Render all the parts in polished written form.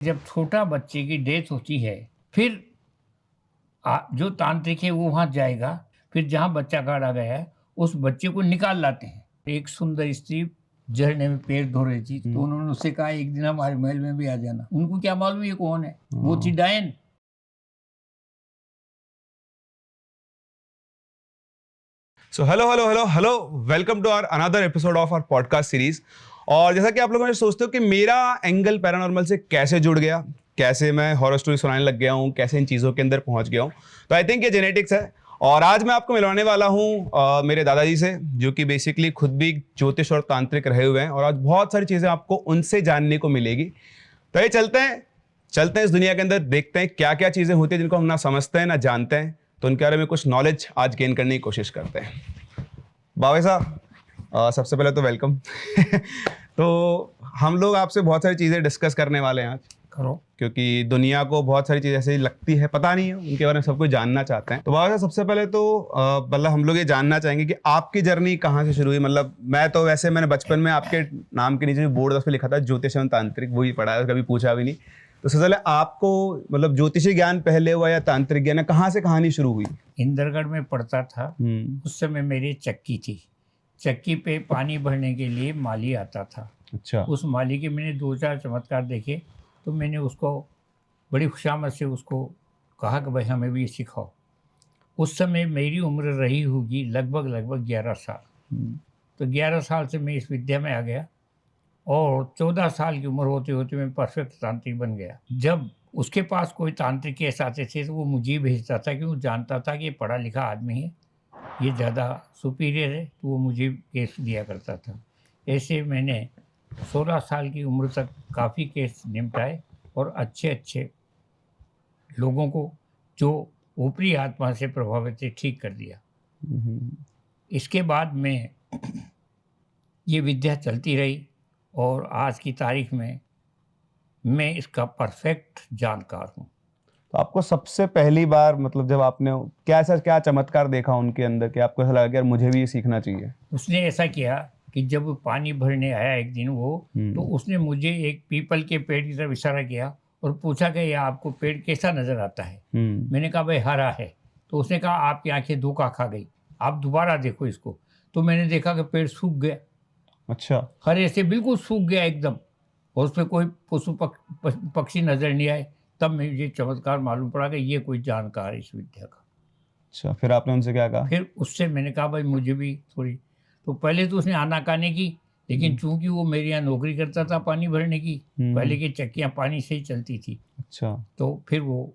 जब छोटा बच्चे की डेथ होती है, फिर जो तांत्रिक है वो वहाँ जाएगा, फिर जहाँ बच्चा गाड़ा गया है, उस बच्चे को निकाल लाते हैं। एक सुंदर स्त्री झरने में पैर धो रही थी, तो उन्होंने उससे कहा एक दिन हमारे महल में भी आ जाना। उनको क्या मालूम ये कौन है? वो थी डायन। So hello welcome to our another episode of our podcast series. और जैसा कि आप लोग सोचते हो कि मेरा एंगल पैरानॉर्मल से कैसे जुड़ गया, कैसे मैं हॉरर स्टोरी सुनाने लग गया हूँ, कैसे इन चीज़ों के अंदर पहुँच गया हूँ, तो आई थिंक ये जेनेटिक्स है। और आज मैं आपको मिलवाने वाला हूँ मेरे दादाजी से, जो कि बेसिकली खुद भी ज्योतिष और तांत्रिक रहे हुए हैं, और आज बहुत सारी चीज़ें आपको उनसे जानने को मिलेगी। तो ये चलते हैं इस दुनिया के अंदर, देखते हैं क्या क्या चीज़ें होती हैं जिनको हम ना समझते हैं ना जानते हैं, तो उनके बारे में कुछ नॉलेज आज गेन करने की कोशिश करते हैं। बाबा साहब, सबसे पहले तो वेलकम। तो हम लोग आपसे बहुत सारी चीज़ें डिस्कस करने वाले हैं आज, करो। क्योंकि दुनिया को बहुत सारी चीज़ें ऐसी लगती है, पता नहीं है, उनके बारे में सब कुछ जानना चाहते हैं। तो बाबा साहब, सबसे पहले तो मतलब हम लोग ये जानना चाहेंगे कि आपकी जर्नी कहाँ से शुरू हुई। मतलब मैं तो वैसे मैंने बचपन में आपके नाम के नीचे जो बोर्ड उस पर लिखा था ज्योतिष एवं तांत्रिक, वही पढ़ा है, कभी पूछा भी नहीं। तो सबसे पहले आपको मतलब ज्योतिषी ज्ञान पहले हुआ या तांत्रिक ज्ञान, कहाँ से कहानी शुरू हुई? इंदरगढ़ में पढ़ता था, उस समय मेरी चक्की थी। चक्की पे पानी भरने के लिए माली आता था। अच्छा। उस माली के मैंने 2-4 चमत्कार देखे, तो मैंने उसको बड़ी खुशामद से उसको कहा कि भाई हमें भी सिखाओ। उस समय मेरी उम्र रही होगी लगभग 11 साल। तो 11 साल से मैं इस विद्या में आ गया, और 14 साल की उम्र होते होते मैं परफेक्ट तांत्रिक बन गया। जब उसके पास कोई तांत्रिक केस आते थे तो वो मुझे ही भेजता था, कि वो जानता था कि ये पढ़ा लिखा आदमी है, ये ज़्यादा सुपीरियर है, तो वो मुझे केस दिया करता था। ऐसे मैंने 16 साल की उम्र तक काफ़ी केस निपटाए, और अच्छे लोगों को जो ऊपरी आत्मा से प्रभावित थे ठीक कर दिया। इसके बाद में ये विद्या चलती रही, और आज की तारीख में मैं इसका परफेक्ट जानकार हूँ। तो आपको सबसे पहली बार मतलब जब आपने क्या चमत्कार देखा उनके अंदर कि आपको ऐसा लगा कि यार मुझे भी ये सीखना चाहिए? उसने ऐसा किया कि जब वो पानी भरने आया एक दिन वो, तो उसने मुझे एक पीपल के पेड़ की तरफ इशारा किया और पूछा कि यह आपको पेड़ कैसा नज़र आता है? मैंने कहा भाई हरा है। तो उसने कहा आपकी आंखें धोखा खा गई, आप दोबारा देखो इसको। तो मैंने देखा कि पेड़ सूख गया। अच्छा। हरे से बिल्कुल सूख गया एकदम, और उसमें कोई पशु पक्षी नज़र नहीं आए। तब मुझे चमत्कार मालूम पड़ा कि ये कोई जानकार है इस विद्या का। अच्छा, फिर आपने उनसे क्या कहा? फिर उससे मैंने कहा भाई मुझे भी थोड़ी। तो पहले तो उसने आनाकानी की, लेकिन चूंकि वो मेरे यहाँ नौकरी करता था पानी भरने की, पहले की चक्कियाँ पानी से ही चलती थी, अच्छा। तो फिर वो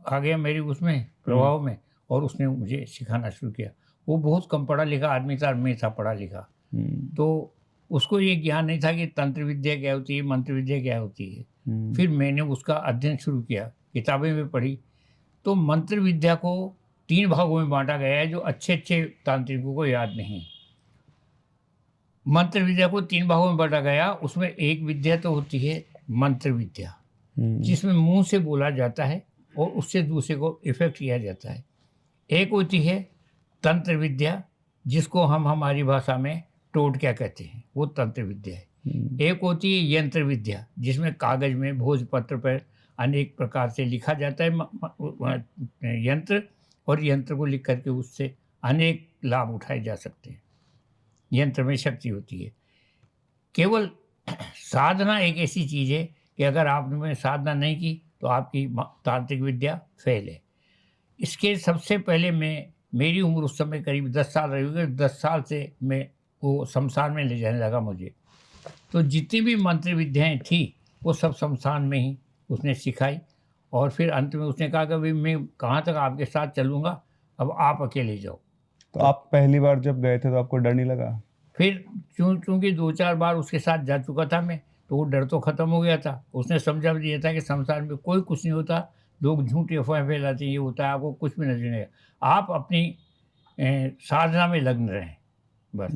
आ गया मेरी उसमें प्रभाव में, और उसने मुझे सिखाना शुरू किया। वो बहुत कम पढ़ा लिखा आदमी था, मैं था पढ़ा लिखा। तो उसको ये ज्ञान नहीं था कि तंत्र विद्या क्या होती है, मंत्र विद्या क्या होती है। फिर मैंने उसका अध्ययन शुरू किया, किताबें में पढ़ी। तो मंत्र विद्या को 3 भागों में बांटा गया है, जो अच्छे तांत्रिकों को याद नहीं। मंत्र विद्या को 3 भागों में बांटा गया। उसमें एक विद्या तो होती है मंत्र विद्या, जिसमें मुंह से बोला जाता है और उससे दूसरे को इफेक्ट किया जाता है। एक होती है तंत्र विद्या, जिसको हम हमारी भाषा में टोटका कहते हैं, वो तंत्र विद्या है। एक होती है यंत्र विद्या, जिसमें कागज में भोजपत्र पर अनेक प्रकार से लिखा जाता है यंत्र, और यंत्र को लिख करके उससे अनेक लाभ उठाए जा सकते हैं। यंत्र में शक्ति होती है। केवल साधना एक ऐसी चीज़ है कि अगर आपने साधना नहीं की तो आपकी तांत्रिक विद्या फेल है। इसके सबसे पहले मेरी उम्र उस समय करीब 10 साल रही होगी। 10 साल से मैं वो शमशान में ले जाने लगा मुझे। तो जितनी भी मंत्र विद्याएँ थी वो सब शमशान में ही उसने सिखाई, और फिर अंत में उसने कहा कि भाई मैं कहाँ तक आपके साथ चलूँगा, अब आप अकेले जाओ। तो आप पहली बार जब गए थे तो आपको डर नहीं लगा? फिर चूँकि 2-4 बार उसके साथ जा चुका था मैं, तो वो डर तो ख़त्म हो गया था। उसने समझा दिया था कि संसार में कोई कुछ नहीं होता, लोग झूठी अफवाहें फैलाते हैं, ये होता है, आपको कुछ भी नज़र नहीं आएगा। आप अपनी साधना में लग्न रहें बस।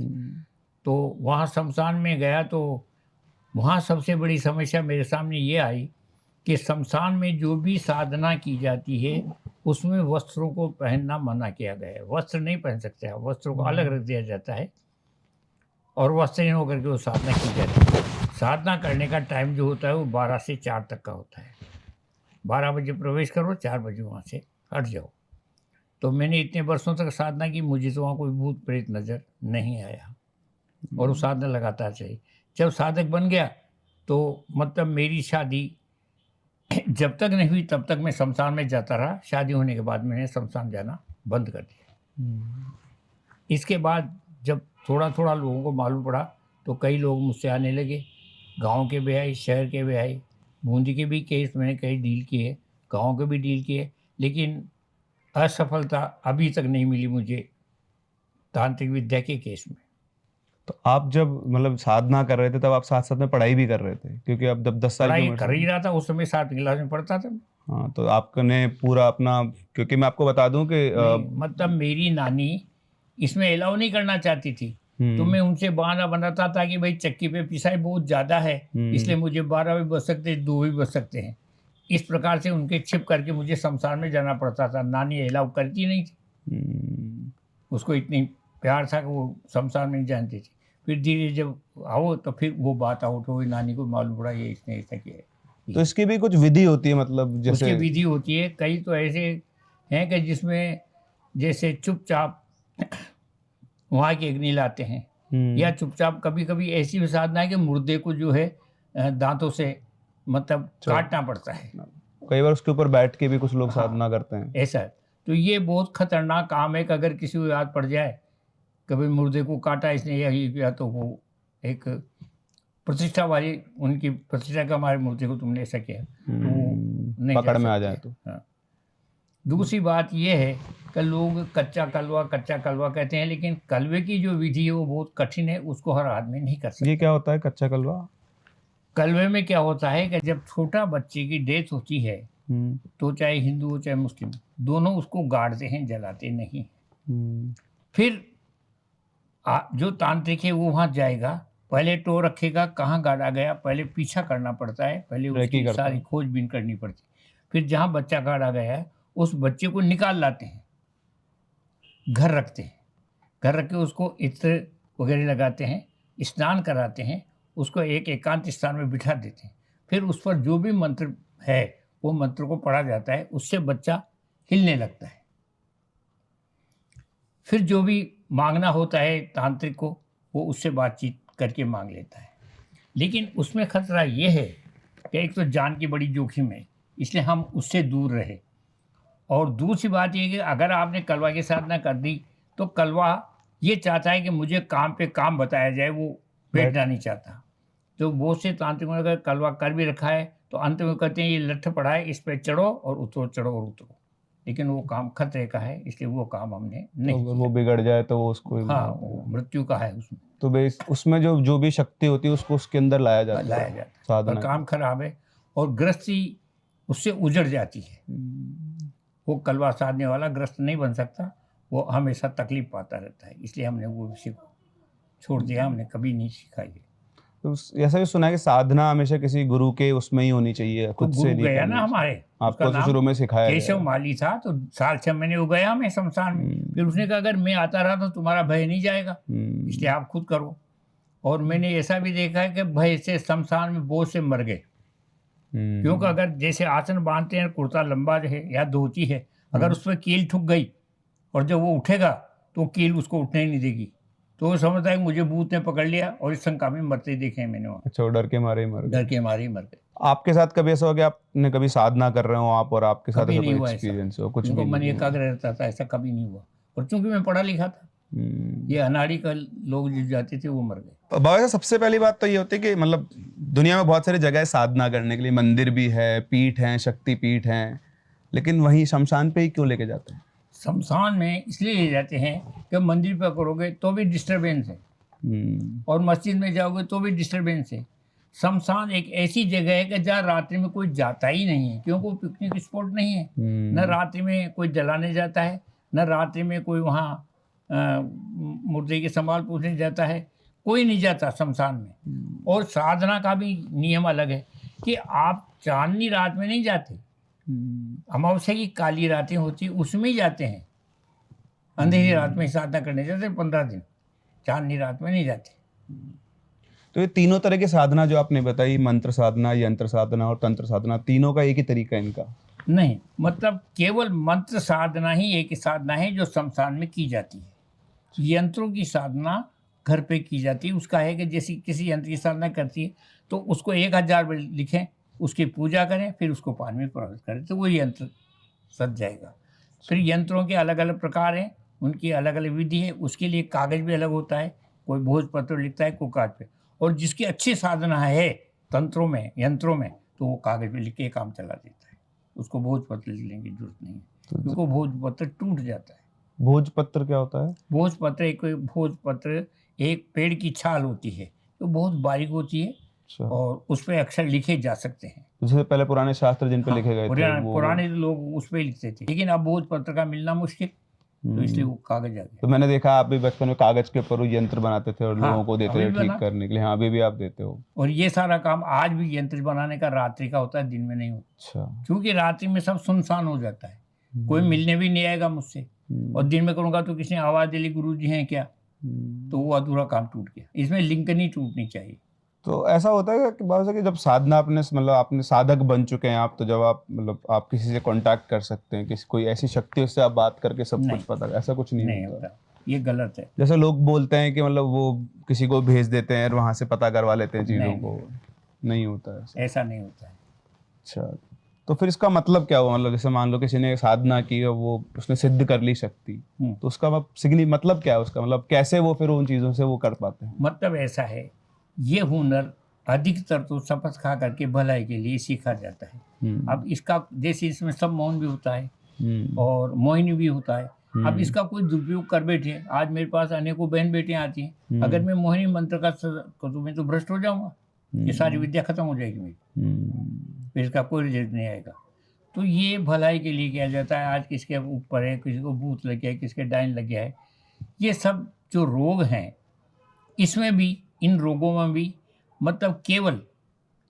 तो वहाँ शमशान में गया, तो वहाँ सबसे बड़ी समस्या मेरे सामने ये आई कि शमशान में जो भी साधना की जाती है उसमें वस्त्रों को पहनना मना किया गया है। वस्त्र नहीं पहन सकते हैं, वस्त्रों को अलग रख दिया जाता है, और वस्त्रहीन होकर के वो साधना की जाती है। साधना करने का टाइम जो होता है वो 12 से 4 तक का होता है। 12 बजे प्रवेश करो, 4 बजे वहाँ से हट जाओ। तो मैंने इतने वर्षों तक साधना की, मुझे तो वहाँ कोई भूत प्रेत नज़र नहीं आया और वो साधना लगातार चली। जब साधक बन गया तो मतलब मेरी शादी जब तक नहीं हुई तब तक मैं शमशान में जाता रहा। शादी होने के बाद मैंने शमशान जाना बंद कर दिया। इसके बाद जब थोड़ा थोड़ा लोगों को मालूम पड़ा तो कई लोग मुझसे आने लगे, गांव के भी आए, शहर के भी आए। बूंदी के भी केस मैंने कई डील किए, गांव के भी डील किए, लेकिन असफलता अभी तक नहीं मिली मुझे तांत्रिक विद्या के केस में। तो आप जब मतलब साधना कर रहे थे तब आप साथ साथ में पढ़ाई भी कर रहे थे, क्योंकि अब जब 10 साल की पढ़ाई उम्र कर ही रहा था उस समय, 7वीं क्लास में पढ़ता था। हाँ, तो आपने पूरा अपना, क्योंकि मैं आपको बता दूं कि मतलब मेरी नानी इसमें अलाउ नहीं करना चाहती थी, तो मैं उनसे बहाना बनाता था कि भाई चक्की पे पिसाई बहुत ज़्यादा है, इसलिए मुझे 12 भी बच सकते, 2 भी बच सकते हैं। इस प्रकार से उनके छिप करके मुझे शमशान में जाना पड़ता था। नानी अलाउ करती नहीं थी, उसको इतनी प्यार था कि वो शमशान में नहीं जानती थी। फिर धीरे जब आओ तो फिर वो बात आउट हो गई, नानी को मालूम पड़ा ये इसने ऐसा किया है। तो इसकी भी कुछ विधि होती है, मतलब उसकी जैसे विधि होती है। कई तो ऐसे हैं कि जिसमें जैसे चुपचाप वहाँ की अग्नि लाते हैं, या चुपचाप कभी कभी ऐसी भी साधना है कि मुर्दे को जो है दांतों से मतलब काटना पड़ता है। कई बार उसके ऊपर बैठ के भी कुछ लोग साधना करते हैं। ऐसा है। तो ये बहुत खतरनाक काम है कि अगर किसी को याद पड़ जाए कभी मुर्दे को काटा इसने यही किया, तो वो एक प्रतिष्ठा वाली, उनकी प्रतिष्ठा का हमारे मुर्दे को तुमने ऐसा किया, तो वो नहीं पकड़ में आ सकते। जाए तो। हाँ। दूसरी बात ये है कि लोग कच्चा कलवा कहते हैं, लेकिन कलवे की जो विधि है वो बहुत कठिन है, उसको हर आदमी नहीं कर सकता। ये क्या होता है कच्चा कलवा? कलवे में क्या होता है कि जब छोटा बच्चे की डेथ होती है तो चाहे हिंदू हो चाहे मुस्लिम, दोनों उसको गाड़ते हैं, जलाते नहीं। फिर जो तांत्रिक है वो वहाँ जाएगा, पहले टो रखेगा कहाँ गाड़ा गया, पहले पीछा करना पड़ता है, पहले उसकी सारी खोजबीन करनी पड़ती है। फिर जहाँ बच्चा गाड़ा गया है उस बच्चे को निकाल लाते हैं, घर रखते हैं, घर रख के उसको इत्र वगैरह लगाते हैं, स्नान कराते हैं, उसको एक एकांत स्थान में बिठा देते हैं। फिर उस पर जो भी मंत्र है वो मंत्र को पढ़ा जाता है, उससे बच्चा हिलने लगता है। फिर जो भी मांगना होता है तांत्रिक को, वो उससे बातचीत करके मांग लेता है। लेकिन उसमें खतरा ये है कि एक तो जान की बड़ी जोखिम है, इसलिए हम उससे दूर रहे। और दूसरी बात ये कि अगर आपने कलवा की साधना कर दी तो कलवा ये चाहता है कि मुझे काम पे काम बताया जाए, वो बैठना नहीं चाहता। तो बहुत से तांत्रिकों ने अगर कलवा कर भी रखा है तो अंत में कहते हैं ये लठ पड़ा है, इस पे चढ़ो और उतरो, चढ़ो और उतरो, लेकिन वो काम खतरे का है, इसलिए वो काम हमने नहीं तो वो बिगड़ जाए तो वो उसको हाँ, वो मृत्यु का है उसमें। तो बेस उसमें जो भी शक्ति होती है उसको उसके अंदर लाया जाता है और काम खराब है और गृहस्थी उससे उजड़ जाती है। वो कलवा साधने वाला ग्रस्त नहीं बन सकता, वो हमेशा तकलीफ पाता रहता है, इसलिए हमने वो विषय को छोड़ दिया, हमने कभी नहीं सीखा ये। तो ऐसा भी सुना है कि साधना हमेशा किसी गुरु के उसमें ही होनी चाहिए, खुद से नहीं। गया ना हमारे, आपको तो शुरू में सिखाया केशव माली था, तो साल 6 महीने हो गया हमें शमशान में। फिर उसने कहा अगर मैं आता रहा तो तुम्हारा भय नहीं जाएगा, इसलिए आप खुद करो। और मैंने ऐसा भी देखा है कि भय से शमशान में बहुत से मर गए, क्योंकि अगर जैसे आसन बांधते हैं, कुर्ता लंबा है या धोती है, अगर उस पर कील ठुक गई और जब वो उठेगा तो कील उसको उठने ही नहीं देगी, तो वो समझता है मुझे भूत ने पकड़ लिया, और इस शंका में मरते देखे हैं मैंने वहाँ। अच्छा, डर के मारे ही मर गए। डर के मारे ही मर गए। आपके साथ कभी ऐसा हो गया आपने कभी साधना कर रहे हो आप और आपके साथ कोई एक्सपीरियंस हो? कुछ भी मन एकाग्र रहता था, ऐसा कभी नहीं हुआ। और चूंकि मैं पढ़ा लिखा था, ये अनाड़ी का लोग जो जाते थे वो मर गए। बाबा साहब, सबसे पहली बात तो ये होती है कि मतलब दुनिया में बहुत सारी जगह है साधना करने के लिए, मंदिर भी है, पीठ हैं, शक्ति पीठ हैं, लेकिन वहीं शमशान पे ही क्यों लेके जाते हैं? शमशान में इसलिए ले जाते हैं कि मंदिर पर करोगे तो भी डिस्टर्बेंस है, और मस्जिद में जाओगे तो भी डिस्टर्बेंस है। शमशान एक ऐसी जगह है कि जहाँ रात्रि में कोई जाता ही नहीं है, क्योंकि वो पिकनिक स्पॉट नहीं है। न रात्रि में कोई जलाने जाता है, न रात्रि में कोई वहाँ मुर्दे की संभाल पूछने जाता है, कोई नहीं जाता शमशान में। और साधना का भी नियम अलग है कि आप चांदनी रात में नहीं जाते, अमावस्या की काली रातें होती उसमें ही जाते हैं। अंधेरी रात में साधना करने जाते 15 दिन, चांदनी रात में नहीं जाते। तो ये तीनों तरह की साधना जो आपने बताई, मंत्र साधना, यंत्र साधना और तंत्र साधना, तीनों का एक ही तरीका है इनका? नहीं, मतलब केवल मंत्र साधना ही एक साधना है जो शमशान में की जाती है। यंत्रों की साधना घर पे की जाती है। उसका है कि जैसे किसी यंत्र की साधना करती है तो उसको 1000 बार लिखें, उसकी पूजा करें, फिर उसको पानी में प्रवेश करें तो वो यंत्र सज जाएगा। फिर यंत्रों के अलग अलग प्रकार हैं, उनकी अलग अलग विधि है। उसके लिए कागज़ भी अलग होता है, कोई भोजपत्र लिखता है, कोई कागज पे। और जिसकी अच्छी साधना है तंत्रों में, यंत्रों में, तो वो कागज़ पे लिख के काम चला देता है। उसको भोजपत्र लिखने की जरूरत नहीं है, क्योंकि भोजपत्र टूट जाता है। भोजपत्र क्या होता है? भोजपत्र एक पेड़ की छाल होती है, तो बहुत बारीक होती है अच्छा। और उस पे अक्षर लिखे जा सकते हैं। जैसे पहले पुराने शास्त्र जिन पे लिखे गए थे वो। पुराने लोग उस पे लिखते थे, लेकिन अब भोजपत्र का मिलना मुश्किल, तो इसलिए वो कागज आ गया। तो मैंने देखा आप भी बचपन में कागज के ऊपर वो यंत्र बनाते थे और हाँ, लोगों को देते अभी थे भी ठीक बना। करने के लिए। हाँ, अभी भी आप देते हो? और ये सारा काम आज भी यंत्र बनाने का रात्रि का होता है, दिन में नहीं होता, अच्छा। क्योंकि रात्रि में सब सुनसान हो जाता है, कोई मिलने भी नहीं आएगा मुझसे। और दिन में करूँगा तो किसी ने आवाज़ दे ली गुरु जी हैं क्या, तो वो अधूरा काम टूट गया। इसमें लिंक नहीं टूटनी चाहिए। तो ऐसा होता है कि बाबा साहब कि जब साधना आपने मतलब आपने साधक बन चुके हैं आप, तो जब आप मतलब आप किसी से कांटेक्ट कर सकते हैं, किसी कोई ऐसी शक्ति उससे आप बात करके सब कुछ पता, ऐसा कुछ नहीं होता? ये गलत है। जैसे लोग बोलते हैं कि मतलब वो किसी को भेज देते हैं और वहां से पता करवा लेते हैं चीजों को, नहीं होता है ऐसा नहीं होता है। अच्छा, तो फिर इसका मतलब क्या हुआ? मतलब जैसे मान लो किसी ने साधना की और वो उसने सिद्ध कर ली शक्ति, तो उसका मतलब क्या है उसका? मतलब कैसे वो फिर उन चीजों से वो कर पाते हैं? मतलब ऐसा है, ये हुनर अधिकतर तो शपथ खा करके भलाई के लिए सीखा जाता है। अब इसका जैसे इसमें सब मौन भी होता है और मोहिनी भी होता है। अब इसका कोई दुरुपयोग कर बैठे, आज मेरे पास अनेकों बहन बेटियां आती हैं, अगर मैं मोहिनी मंत्र का करूँ मैं तो भ्रष्ट हो जाऊंगा, ये सारी विद्या खत्म हो जाएगी मेरी, फिर इसका कोई रिजल्ट नहीं आएगा। तो ये भलाई के लिए किया जाता है। आज किसके ऊपर है, किसी को भूत लग गया है, किसके डायन लग गया है, ये सब जो रोग हैं, इसमें भी, इन रोगों में भी, मतलब केवल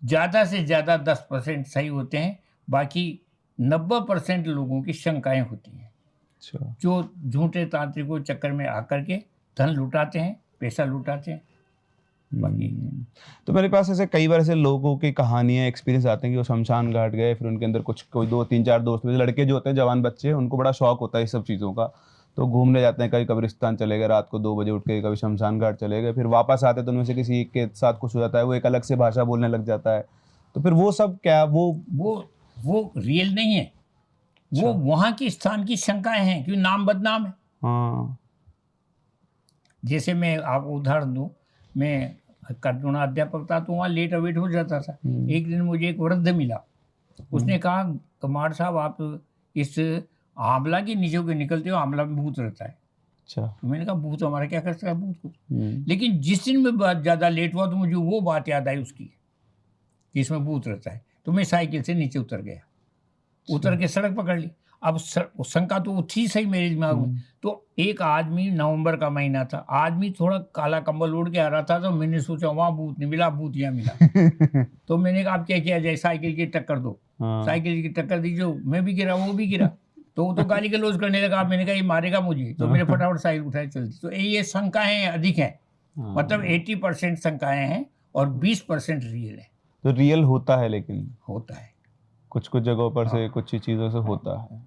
ज़्यादा से ज़्यादा 10% सही होते हैं, बाकी 90% लोगों की शंकाएं होती हैं। अच्छा। जो झूठे तांत्रिकों चक्कर में आकर के धन लुटाते हैं, पैसा लुटाते हैं, बाकी। तो मेरे पास ऐसे कई बार ऐसे लोगों की कहानियां, एक्सपीरियंस आते हैं कि वो शमशान घाट गए, फिर उनके अंदर कुछ कोई 2-3-4 दोस्त, लड़के जो होते हैं जवान बच्चे, उनको बड़ा शौक होता है इस सब चीज़ों का, तो घूमने जाते हैं, कभी कब्रिस्तान चले गए रात को 2 बजे उठ के, कभी शमशान घाट चले गए, फिर वापस आते तो उनमें से किसी एक के साथ कुछ हो जाता है, वो एक अलग से भाषा बोलने लग जाता है, तो फिर वो सब क्या वो रियल नहीं है, वो वहाँ की स्थान की शंकाएं हैं, क्योंकि नाम बदनाम है। हाँ। जैसे मैं आपको उदाहरण दूं, मैं कर्जुना अध्यापक था तो वहाँ लेट अवेट हो जाता था। एक दिन मुझे एक वृद्ध मिला, उसने कहा कमार साहब आप इस आंवला के नीचे के निकलते हो, आंवला में भूत रहता है। अच्छा। तो मैंने कहा भूत हमारा क्या कर सकता है, भूत कुछ। लेकिन जिस दिन में बहुत ज़्यादा लेट हुआ तो मुझे वो बात याद आई उसकी कि इसमें भूत रहता है, तो मैं साइकिल से नीचे उतर गया, उतर के सड़क पकड़ ली। अब शंका तो थी सही मेरे दिमाग में। तो एक आदमी, नवंबर का महीना था, आदमी थोड़ा काला कंबल ओढ़ के आ रहा था, तो मैंने सोचा वहाँ भूत नहीं मिला, भूत यहाँ मिला। तो मैंने कहा अब क्या किया जाए, साइकिल की टक्कर दो। साइकिल की टक्कर दी, जो मैं भी गिरा वो भी गिरा, तो वो तो गाली गलौज करने लगा। मैंने कहा ये मारेगा मुझे, तो मैंने फटाफट साइकिल उठाई चल दी। तो ये शंकाएं अधिक हैं, मतलब 80% शंकाएं हैं और 20% रियल है। तो रियल होता है, लेकिन होता है कुछ कुछ जगहों पर से, कुछ चीज़ों से होता है।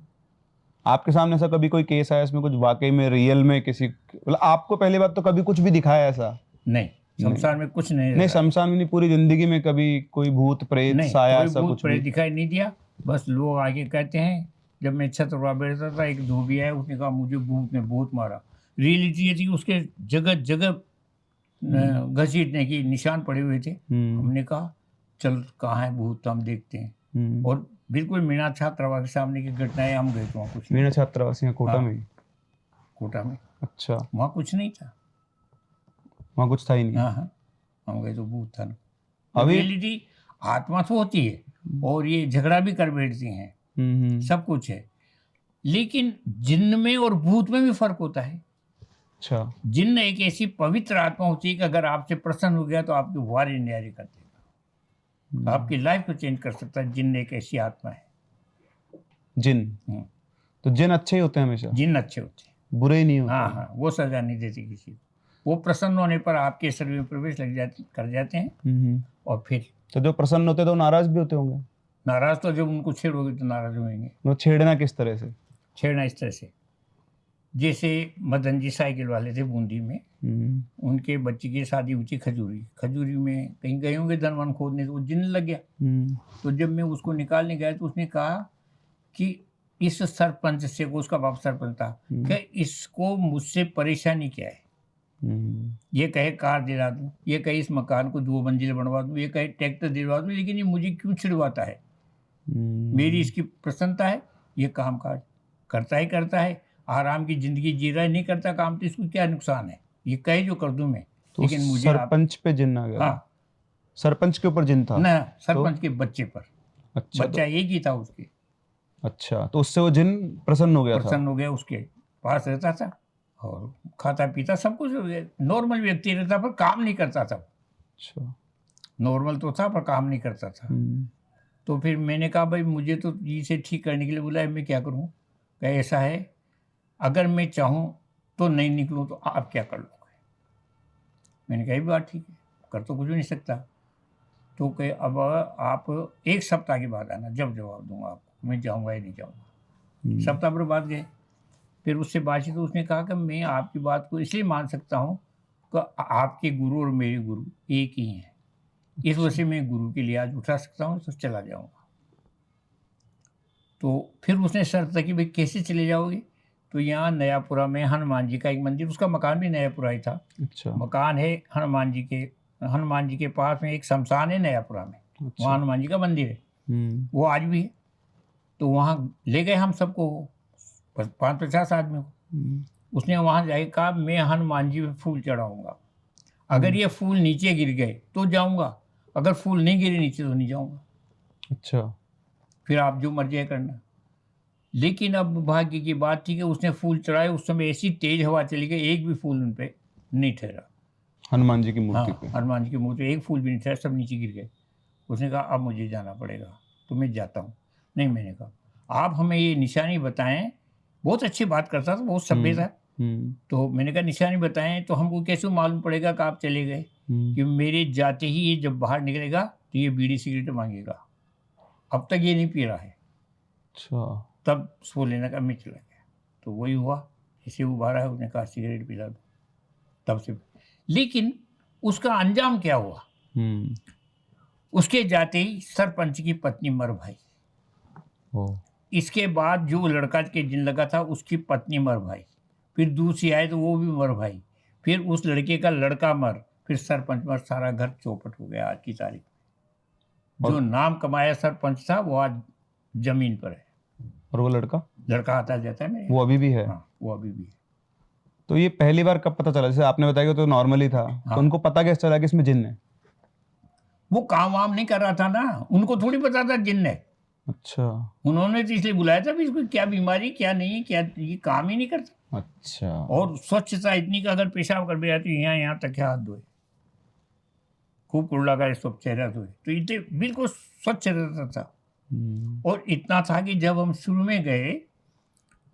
आपके सामने ऐसा कभी कोई केस आया इसमें कुछ वाकई में रियल में किसी, मतलब आपको पहली बात तो कभी कुछ भी दिखाया ऐसा? नहीं, शमशान में कुछ नहीं शमशान में नहीं, पूरी जिंदगी में कभी कोई भूत प्रेत साया ऐसा कुछ प्रेत दिखाई नहीं दिया। बस लोग आगे कहते हैं, जब मैं छत पर बैठता था एक धोबी आया, उसने कहा मुझे भूत ने बहुत मारा। रियलिटी ये थी उसके जगह जगह घसीटने की निशान पड़े हुए थे। हमने कहा चल कहाँ है भूत, तो हम देखते हैं। और बिल्कुल मीना छात्रावास के सामने की घटनाएं, हम गए तो वहाँ कुछ मीना छात्रावास कोटा में? कोटा में। अच्छा। वहाँ कुछ नहीं था, वहाँ कुछ था ही नहीं? हाँ, हम गए तो भूत था ना। अभी रियलिटी आत्मा तो होती है और ये झगड़ा भी कर बैठती हैं, सब कुछ है, लेकिन जिन्न में और भूत में भी फर्क होता है। अच्छा। जिन्न एक ऐसी पवित्र आत्मा होती है कि अगर आपसे प्रसन्न हो गया तो आपकी वारी न्यारी कर देगा, आपकी लाइफ को चेंज कर सकता है। जिन्न एक ऐसी आत्मा है। जिन्न तो जिन्न अच्छे ही होते हैं हमेशा? जिन्न अच्छे होते हैं, बुरे ही नहीं होते? हाँ, वो सजा नहीं देती किसी को। वो प्रसन्न होने पर आपके शरीर में प्रवेश कर जाते हैं। और फिर तो जो प्रसन्न होते तो नाराज भी होते होंगे। नाराज तो जब उनको छेड़ोगे तो नाराज होंगे। वो छेड़ना किस तरह से? छेड़ना इस तरह से, जैसे मदन जी साइकिल वाले थे बूंदी में, उनके बच्चे की शादी हुई थी खजूरी में, कहीं गए होंगे धनवान खोदने, तो वो जिन्न लग गया। तो जब मैं उसको निकालने गया तो उसने कहा कि इस सरपंच से, को उसका बाप सरपंच था, कि इसको मुझसे परेशानी क्या है। ये कहे कार दिला दूं, ये कहे इस मकान को 2 मंजिल बनवा दूं, ये कहे ट्रैक्टर दिलवा दूं, लेकिन ये मुझे क्यों छिड़वाता है? मेरी इसकी प्रसन्नता है, ये काम काज करता है, आराम की जिंदगी जी रहा है, नहीं करता काम, तो इसको क्या नुकसान है? ये कहे जो कर दूं मैं, तो लेकिन मुझे सरपंच पे जिन्न आ गया। हाँ, सरपंच के ऊपर जिन्न था ना, सरपंच के बच्चे पर। अच्छा, बच्चा एक ही था उसके। अच्छा, तो उससे वो जिन्न प्रसन्न हो गया था। प्रसन्न हो गया, उसके पास रहता था और खाता पीता सब कुछ नॉर्मल व्यक्ति रहता, पर काम नहीं करता था। अच्छा, नॉर्मल तो था पर काम नहीं करता था। तो फिर मैंने कहा भाई मुझे तो इसे ठीक करने के लिए बुलाया, मैं क्या करूं? क्या ऐसा है, अगर मैं चाहूं तो नहीं निकलूं तो आप क्या कर लोगे? मैंने कहा बात ठीक है, कर तो कुछ भी नहीं सकता। तो कहे अब आप 1 सप्ताह के बाद आना, जब जवाब दूंगा आपको, मैं जाऊंगा या नहीं जाऊंगा। सप्ताह भर बाद गए, फिर उससे बातचीत, तो उसने कहा कि मैं आपकी बात को इसलिए मान सकता हूँ कि आपके गुरु और मेरे गुरु एक ही हैं, इस वजह से मैं गुरु के लिए आज उठा सकता हूँ, तो चला जाऊंगा। तो फिर उसने शर्त रखी, भाई कैसे चले जाओगे? तो यहाँ नयापुरा में हनुमान जी का एक मंदिर, उसका मकान भी नयापुरा ही था। अच्छा, मकान है हनुमान जी के पास में एक शमशान है नयापुरा में। अच्छा। वहाँ हनुमान जी का मंदिर है, वो आज भी है। तो वहाँ ले गए हम सबको, 50 आदमी को। उसने वहाँ जाके कहा मैं हनुमान जी पे फूल चढ़ाऊंगा, अगर ये फूल नीचे गिर गए तो जाऊंगा, अगर फूल नहीं गिरे नीचे तो नहीं जाऊंगा। अच्छा, फिर आप जो मर्जी करना। लेकिन अब भाग्य की बात थी कि उसने फूल चढ़ाए, उस समय ऐसी तेज हवा चली गई, एक भी फूल उन पे नहीं ठहरा। हनुमान जी की मूर्ति पे। हनुमान जी की मूर्ति एक फूल भी नहीं ठहरा, सब नीचे गिर गए। उसने कहा अब मुझे जाना पड़ेगा, तो मैं जाता हूँ। नहीं, मैंने कहा आप हमें ये निशानी बताएं। बहुत अच्छी बात करता था, बहुत सभ्य था। तो मैंने कहा निशानी बताएं, तो हमको कैसे मालूम पड़ेगा कि आप चले गए? कि मेरे जाते ही ये जब बाहर निकलेगा तो ये बीड़ी सिगरेट मांगेगा, अब तक ये नहीं पी रहा है। अच्छा, तब सो लेने का, मैं चला गया। तो वही हुआ, इसे वो बाहर है, उसने कहा सिगरेट पिला दो, तब से। लेकिन उसका अंजाम क्या हुआ? उसके जाते ही सरपंच की पत्नी मर भाई। इसके बाद जो लड़का के जिन लगा था उसकी पत्नी मर भाई, फिर दूसरी आए तो वो भी मर भाई, फिर उस लड़के का लड़का मर, फिर सरपंच मर, सारा घर चौपट हो गया आज की तारीख में। जो नाम कमाया सरपंच था वो आज जमीन पर है। और वो लड़का आता जाता है मेरे, वो अभी भी है? हाँ, वो अभी भी है। तो ये पहली बार कब पता चला? जैसे आपने बताया कि तो नॉर्मली था, तो उनको पता कैसे चला कि इसमें जिन्न है? वो काम वाम नहीं कर रहा था ना, उनको थोड़ी पता था जिन्न है। अच्छा, उन्होंने तो इसलिए बुलाया था भी इसको क्या बीमारी क्या नहीं है, क्या ये काम ही नहीं करता। अच्छा। और स्वच्छता इतनी का, अगर पेशाब कर भी जाती यहाँ तक हाथ धोए, खूब कुड़ लगा सब चेहरा धोए, तो इतने बिल्कुल स्वच्छ रहता था। और इतना था कि जब हम शुरू में गए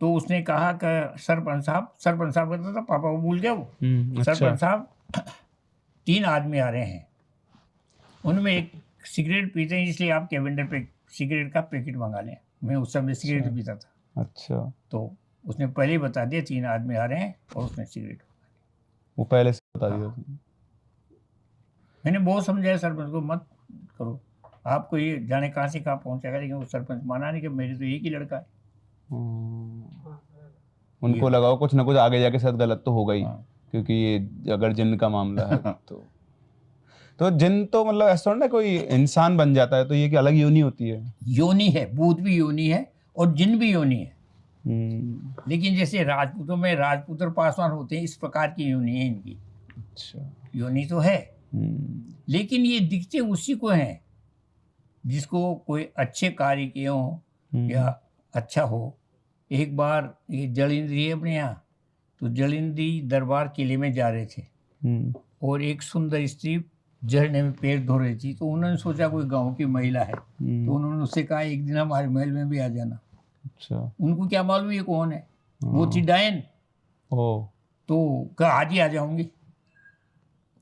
तो उसने कहा कि सरपंच साहब कहता था, पापा को भूल गया वो। अच्छा। सरपंच साहब 3 आदमी आ रहे हैं, उनमें एक सिगरेट पीते हैं, इसलिए आप कैलेंडर पे सिगरेट का पैकेट मंगा लें। मैं उस समय सिगरेट पीता था। अच्छा, तो उसने पहले ही बता दिया 3 आदमी आ रहे हैं, और उसने सिगरेट वो पहले से बता दिया। मैंने बहुत समझाया सरपंच को, मत करो, आपको ये जाने कहाँ से कहाँ पहुँचेगा, लेकिन वो सरपंच माना नहीं कि मेरे तो एक ही लड़का है। उनको लगाओ कुछ ना कुछ आगे जाके शायद गलत तो होगा ही, क्योंकि ये अगर जिन्न का मामला है तो जिन्न तो मतलब ऐसा ना कोई इंसान बन जाता है, तो ये कि अलग योनि होती है? योनि है, भूत भी योनि है और जिन्न भी योनि है। लेकिन जैसे राजपूतों में राजपूत और पासवान होते हैं, इस प्रकार की योनि है इनकी। अच्छा, योनि तो है, लेकिन ये दिखते उसी को हैं जिसको कोई अच्छे कार्य किए हों या अच्छा हो। एक बार ये जलिंद्री है अपने यहाँ, तो जलिंद्री दरबार किले में जा रहे थे, और एक सुंदर स्त्री झरने में पैर धो रही थी। तो उन्होंने सोचा कोई गांव की महिला है, तो उन्होंने उससे कहा एक दिन हमारे महल में भी आ जाना। अच्छा, उनको क्या मालूम ये कौन है, वो थी डायन। तो कहा आज ही आ जाऊंगी।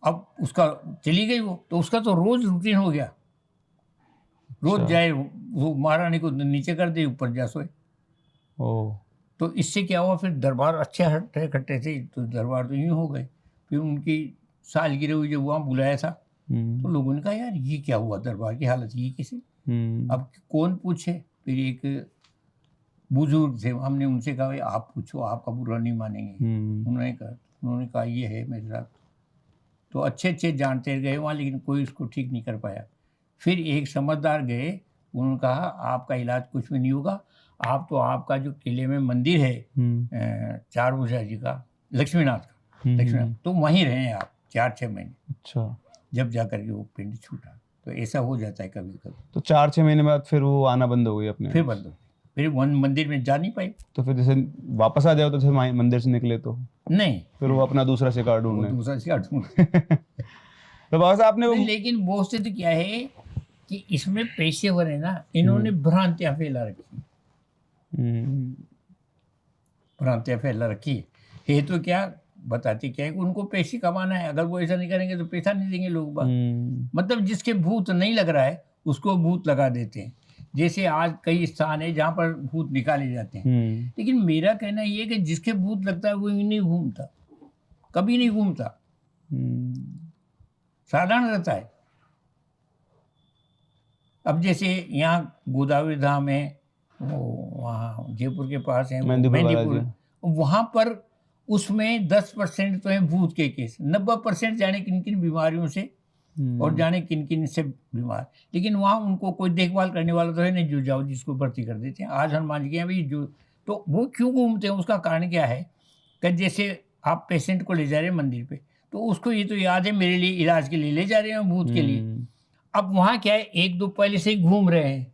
अब उसका चली गई वो, तो उसका तो रोज रूटीन हो गया, रोज जाए वो महारानी को नीचे कर दे, ऊपर जा सोए। तो इससे क्या हुआ, फिर दरबार अच्छे हट्टे कट्टे थे, तो दरबार तो यूँ हो गए। फिर उनकी सालगिरह हुई, जब वहाँ बुलाया था तो लोगों ने कहा यार ये क्या हुआ, दरबार की हालत ये कैसे। अब कौन पूछे, फिर एक बुजुर्ग थे, हमने उनसे कहा भाई आप पूछो, आपका बुरा नहीं मानेंगे। उन्होंने कहा ये है मेरे साथ। तो अच्छे जानते गए वहाँ, लेकिन कोई उसको ठीक नहीं कर पाया। फिर एक समझदार गए, उन्होंने कहा आपका इलाज कुछ भी नहीं होगा, आप तो आपका जो किले में मंदिर है चारभुजा जी का, लक्ष्मीनाथ का, लक्ष्मीनाथ, तो वहीं रहे आप 4-6 महीने। अच्छा, जब जा करके वो पिंड छूटा। तो ऐसा हो जाता है कभी कभी। तो 4-6 महीने बाद फिर वो आना बंद हो गई अपने? फिर बंद हो गई, फिर वन मंदिर में जा नहीं पाई। तो फिर जैसे वापस आ जाओ तो जैसे मंदिर से निकले तो नहीं, फिर वो अपना दूसरा शिकार ढूंढने। दूसरा शिकार ढूंढ। तो बस आपने वो लेकिन बहुत से तो क्या है कि इसमें पेशेवर है ना, इन्होंने भ्रांतियां फैला रखी, भ्रांतियां फैला रखी है। तो क्या बताते क्या है कि उनको पैसे कमाना है, अगर वो ऐसा नहीं करेंगे तो पैसा नहीं देंगे लोग बाग। मतलब जिसके भूत नहीं लग रहा है उसको भूत लगा देते हैं। जैसे आज कई स्थान है जहाँ पर भूत निकाले जाते हैं, लेकिन मेरा कहना ये है कि जिसके भूत लगता है वो नहीं घूमता, कभी नहीं घूमता, साधारण रहता है। अब जैसे यहाँ गोदावरी धाम है, वहाँ जयपुर के पास है मेहंदीपुर, वहाँ पर उसमें 10% तो है भूत के केस, 90% जाने किन किन बीमारियों से और जाने किन किन से बीमार। लेकिन वहाँ उनको कोई देखभाल करने वाला तो है नहीं, जो जाओ जिसको भर्ती कर देते हैं। आज हनुमान जी के भाई जो, तो वो क्यों घूमते हैं, उसका कारण क्या है कि जैसे आप पेशेंट को ले जा रहे हैं मंदिर पे, तो उसको ये तो याद है मेरे लिए इलाज के लिए ले जा रहे हैं भूत के लिए। अब वहाँ क्या है, 1-2 पहले से ही घूम रहे हैं,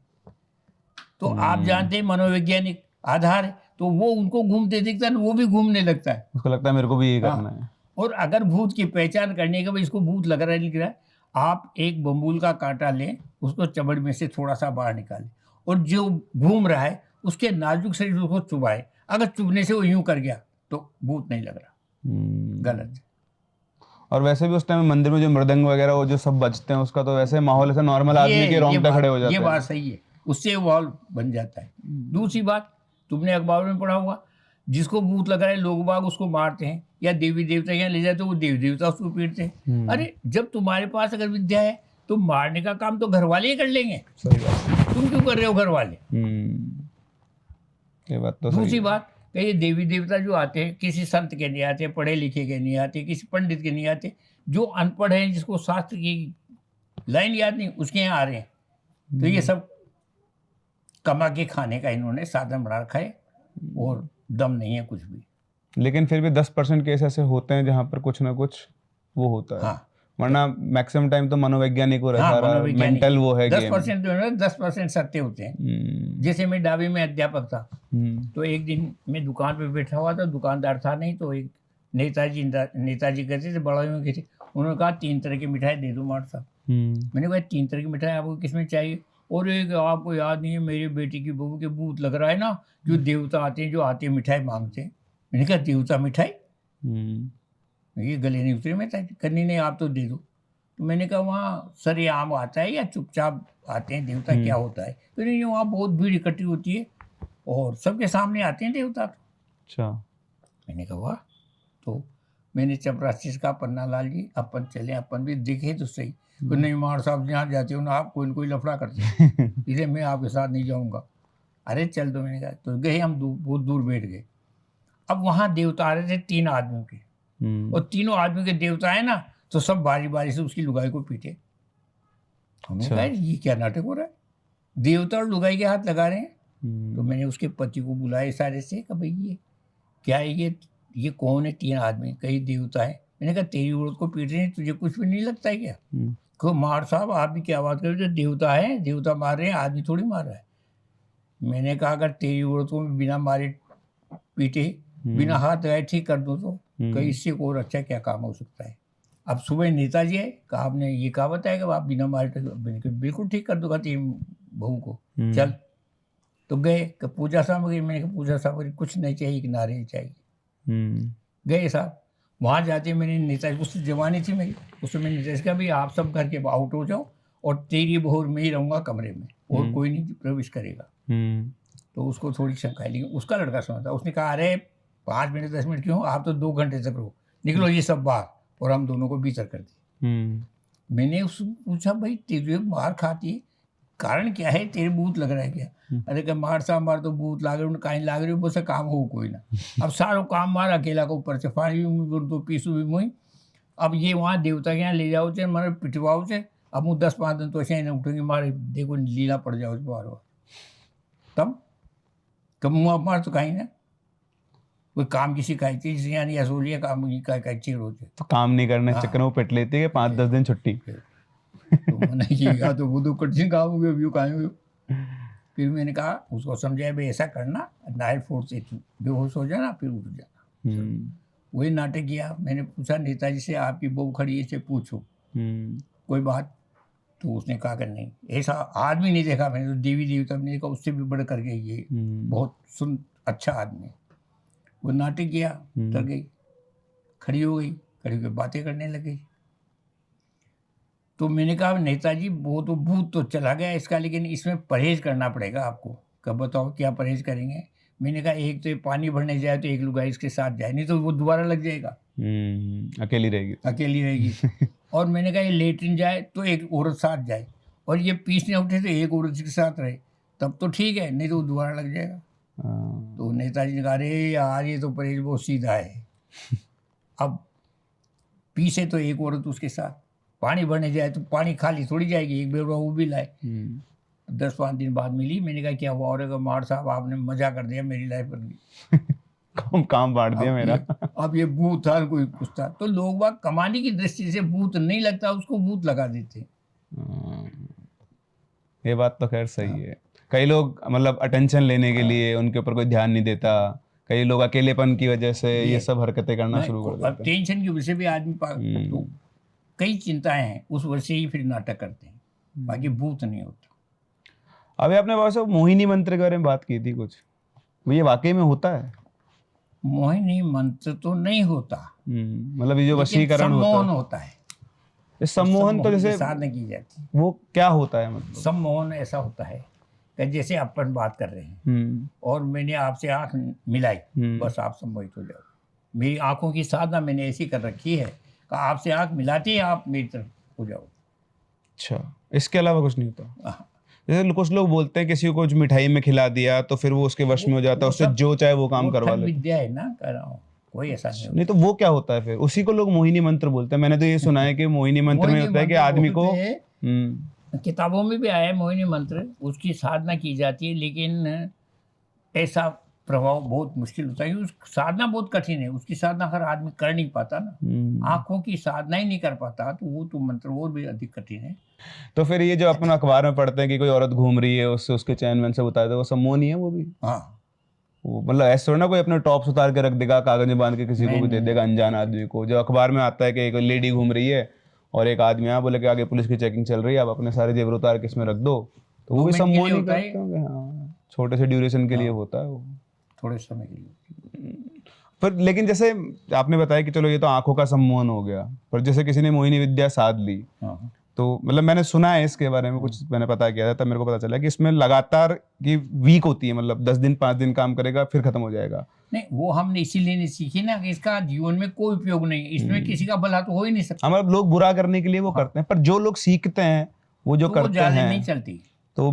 तो आप जानते हैं मनोवैज्ञानिक आधार है, तो वो उनको घूमते दिखता है, वो भी घूमने लगता है, उसको लगता है मेरे को भी ये करना है। और अगर भूत की पहचान करने के बाद इसको भूत लग रहा है, लिख रहा है, आप एक बम्बूल का कांटा लें, उसको चमड़ में से थोड़ा सा बाहर निकालें, और जो घूम रहा है उसके नाजुक शरीर को चुभाए। अगर चुभने से वो यूं कर गया तो भूत नहीं लग रहा, गलत। और वैसे भी उस टाइम मंदिर में जो मृदंग वगैरह वो जो सब बजते हैं, उसका तो वैसे माहौल ऐसा नॉर्मल आदमी के रोंगटे खड़े हो जाते हैं। ये बात सही है, उससे माहौल बन जाता है। दूसरी बात, तुमने अखबार में पढ़ा होगा, जिसको भूत लग रहा है लोग बाग उसको मारते हैं, या देवी देवता यहाँ ले जाए तो वो देवी देवता उसको पीटते हैं। अरे जब तुम्हारे पास अगर विद्या है तो मारने का काम तो घर वाले ही कर लेंगे, सही बात। तुम क्यों कर रहे हो घर वाले। ये बात तो दूसरी बात, ये देवी देवता जो आते हैं किसी संत के नहीं आते, पढ़े लिखे के नहीं आते, किसी पंडित के नहीं आते, जो अनपढ़ हैं, जिसको शास्त्र की लाइन याद नहीं, उसके यहाँ आ रहे हैं। तो ये सब कमा के खाने का इन्होंने साधन बना रखा है, और दम नहीं है कुछ भी। लेकिन फिर भी 10% केस ऐसे होते हैं जहाँ पर कुछ ना कुछ वो होता है। हाँ, वरना मैक्सिमम टाइम तो मनोवैज्ञानिक हो रहता है, मेंटल वो है। 10% जो है 10% सत्य होते हैं। जैसे मैं डाबी में अध्यापक था, तो एक दिन मैं दुकान पे बैठा हुआ था, दुकानदार था नहीं, तो एक नेताजी कहते थे, बड़ा के थे, उन्होंने कहा 3 तरह की मिठाई दे दो मार साहब। मैंने कहा 3 तरह की मिठाई आपको किसमें चाहिए। और एक आपको याद नहीं है, मेरी बेटी की बहू के भूत लग रहा है ना, जो देवता आते हैं, जो आते हैं मिठाई मांगते हैं। मैंने कहा देवता मिठाई, ये गले नहीं उतरे में करनी नहीं, आप तो दे दो। तो मैंने कहा वहाँ सरेआम आता है या चुपचाप आते हैं देवता, क्या होता है। तो नहीं, वहाँ बहुत भीड़ इकट्ठी होती है और सबके सामने आते हैं देवता। अच्छा, मैंने कहा वाह। तो मैंने चपरासी का, पन्ना लाल जी अपन चले, अपन भी देखे तो सही। तो नहीं मार साहब जहाँ जाते हो ना आप, कोई न कोई लफड़ा करते हैं, इसलिए मैं आपके साथ नहीं जाऊँगा। अरे चल दो, मैंने कहा। तो गए हम, बहुत दूर बैठ गए। अब वहाँ देवता आ रहे थे 3 आदमियों के, और तीनों आदमी के देवता है ना, तो सब बारी बारी से उसकी लुगाई को पीटे। हमने कहा ये क्या नाटक हो रहा है, देवता और लुगाई के हाथ लगा रहे हैं। तो मैंने उसके पति को बुलाया इशारे से, कि भाई ये क्या है, ये कौन है 3 आदमी, कई देवता है। मैंने कहा तेरी औरत को पीट रहे हैं, तुझे कुछ भी नहीं लगता है क्या। को मार साहब आप भी क्या बात कर रहे हो, देवता है, देवता मार रहे हैं, आदमी थोड़ी मार रहा है। मैंने कहा अगर तेरी औरत को बिना मारे पीटे, बिना हाथ लगाए ठीक कर दो, तो कहीं इससे और अच्छा क्या काम हो सकता है। अब सुबह नेताजी है, कहा आपने ये कहा बताया कि आप बिना मारे, बिल्कुल ठीक कर दूंगा तेरी बहू को, चल। तो गए, पूजा सामग्री, मैंने कहा पूजा सामग्री कुछ नहीं चाहिए, एक नारियल चाहिए। गए साहब, वहाँ जाते मैंने नेताजी, उस जवानी थी मेरी, उसमें मैंने नेताजी कहा भाई आप सब घर के आउट हो जाओ और तेरी बहूर में ही रहूँगा कमरे में, और कोई नहीं प्रवेश करेगा। तो उसको थोड़ी शंका है, लेकिन उसका लड़का सुना था, उसने कहा अरे 5 मिनट 10 मिनट क्यों, आप तो 2 घंटे तक रहो, निकलो ये सब बाहर, और हम दोनों को भीतर कर दिए। मैंने उससे पूछा भाई तेरे मार खाती है, कारण क्या है, तेरे भूत लग रहा है क्या? अरे क्या मार साहब मार तो भूत लाग रहे, कहीं लाग रहे बोसे काम हो कोई ना। अब सारो काम मार अकेला को ऊपर से पानी भी तो पीसू भी मुई, अब ये वहाँ देवता के यहाँ ले जाओ चे मारे पिटवाओ चे, अब मुँह 10-5 दिन तो ऐसे ही उठेंगे मारे, देखो लीला पड़ जाओ बार बार, तब मुँह मार तो कहीं ना कोई काम की शिकायत चीज यानी असोलिया काम की का चीड़ होते, तो काम नहीं करने के चक्कर में वो पिट लेती है 5-10 दिन छुट्टी। तो मैंने किया तो वो तो कठिन काम हो गया, व्यू कहाँ हो। फिर मैंने कहा उसको समझाया भाई ऐसा करना, नाइट 4 से बेहोश हो जाना फिर उठ जाना। वही नाटक किया। मैंने पूछा नेताजी से आपकी बहू खड़ी है, से पूछो कोई बात, तो उसने कहा कि नहीं, ऐसा आदमी नहीं देखा मैंने, तो देवी देवता मैंने कहा उससे भी बढ़ करके ये बहुत अच्छा आदमी। वो नाटक किया, डर गई, खड़ी हो गई, खड़ी होकर बातें करने लग गई। तो मैंने कहा नेताजी वो तो भूत तो चला गया इसका, लेकिन इसमें परहेज करना पड़ेगा आपको। कब बताओ क्या परहेज करेंगे? मैंने कहा एक तो पानी भरने जाए तो एक लुगाई इसके साथ जाए, नहीं तो वो दोबारा लग जाएगा, अकेली रहेगी। और मैंने कहा ये लेटरिन जाए तो एक औरत साथ जाए, और ये पीसने उठे तो एक औरत के साथ रहे, तब तो ठीक है, नहीं तो वो दोबारा लग जाएगा। तो नेताजी ने कहा अरे यार ये तो परहेज बहुत सीधा है। अब पीसे तो एक औरत उसके साथ, पानी भरने जाए तो पानी खाली थोड़ी जाएगी, एक बेरवा वो भी लाए। 10-5 दिन बाद मिली, मैंने कहा क्या हुआ? और मार साहब आपने मजा कर दिया, मेरी लाइफ बन गई। काम बांट दिया मेरा। अब ये भूत था कोई कुछ था, तो लोग बाग कमाने की दृष्टि से भूत नहीं लगता उसको भूत लगा देते। ये बात तो खैर सही है। कई लोग मतलब अटेंशन लेने के लिए उनके ऊपर कोई ध्यान नहीं देता, कई लोग अकेलेपन की वजह से ये सब हरकतें करना शुरू कर देते हैं। टेंशन की वजह से भी आदमी तो कई चिंताएं हैं, उस वजह से ही फिर नाटक करते हैं, बाकी भूत नहीं होता। अभी आपने वैसे मोहिनी मंत्र के बारे में बात की थी कुछ, ये वाकई में होता है? मोहिनी मंत्र तो नहीं होता, मतलब ये जो वशीकरण होता है। इस सम्मोहन तो जैसे साधना की जाती, वो क्या होता है? मतलब सम्मोहन ऐसा होता है कि जैसे अपन बात कर रहे हैं और मैंने आपसे आंख मिलाई, बस आप सम्मोहित हो जाओ। मेरी आंखों की साधना मैंने ऐसी कर रखी है कि आपसे आंख मिलाती है आप मेरी तरफ हो जाओ। अच्छा, इसके अलावा कुछ नहीं होता? जैसे कुछ लोग बोलते हैं किसी को कुछ मिठाई में खिला दिया तो फिर वो उसके वश में हो जाता है, उससे जो चाहे वो काम करवा ले। विद्या है ना, कर रहा हूँ, कोई ऐसा नहीं तो वो क्या होता है फिर? उसी को लोग मोहिनी मंत्र बोलते हैं। मैंने तो ये सुना है कि मोहिनी मंत्र में होता है कि आदमी को, किताबों में भी आया है मोहिनी मंत्र, उसकी साधना की जाती है, लेकिन ऐसा प्रभाव बहुत मुश्किल होता है, उस साधना बहुत कठिन है, उसकी साधना हर आदमी कर नहीं पाता ना। आंखों की साधना ही नहीं कर पाता तो वो तो मंत्र वो भी अधिक कठिन है। तो फिर ये जो अपन अखबार में पढ़ते हैं कि कोई औरत घूम रही है, उससे उसके चैन वैन से बता दे, वो सम्मोहन ही है वो भी? हाँ, वो मतलब ऐसा थोड़ा ना कोई अपने टॉप्स उतार के रख देगा, कागज में बांध के किसी को भी दे देगा अनजान आदमी को। जो अखबार में आता है कि एक लेडी घूम रही है और एक आदमी यहाँ बोले कि आगे पुलिस की चेकिंग चल रही है, आप अपने सारे जेवर उतार के इसमें रख दो, तो वो भी सम्मोहन ही करते होंगे। हाँ, छोटे से ड्यूरेशन के लिए होता है वो, थोड़े समय के लिए। पर लेकिन जैसे आपने बताया कि चलो ये तो आंखों का सम्मोहन हो गया, पर जैसे किसी ने मोहिनी विद्या साध ली, तो मतलब मैंने सुना है इसके बारे में कुछ, मैंने पता किया था तब मेरे को पता चला कि इसमें लगातार की वीक होती है, मतलब 10 दिन 5 दिन काम करेगा फिर खत्म हो जाएगा। नहीं, वो हमने इसीलिए नहीं सीखी ना कि इसका जीवन में कोई उपयोग नहीं, इसमें किसी का भला तो हो ही नहीं सकता। मतलब लोग बुरा करने के लिए वो करते हैं, पर जो लोग सीखते हैं वो जो करते हैं नहीं चलती, तो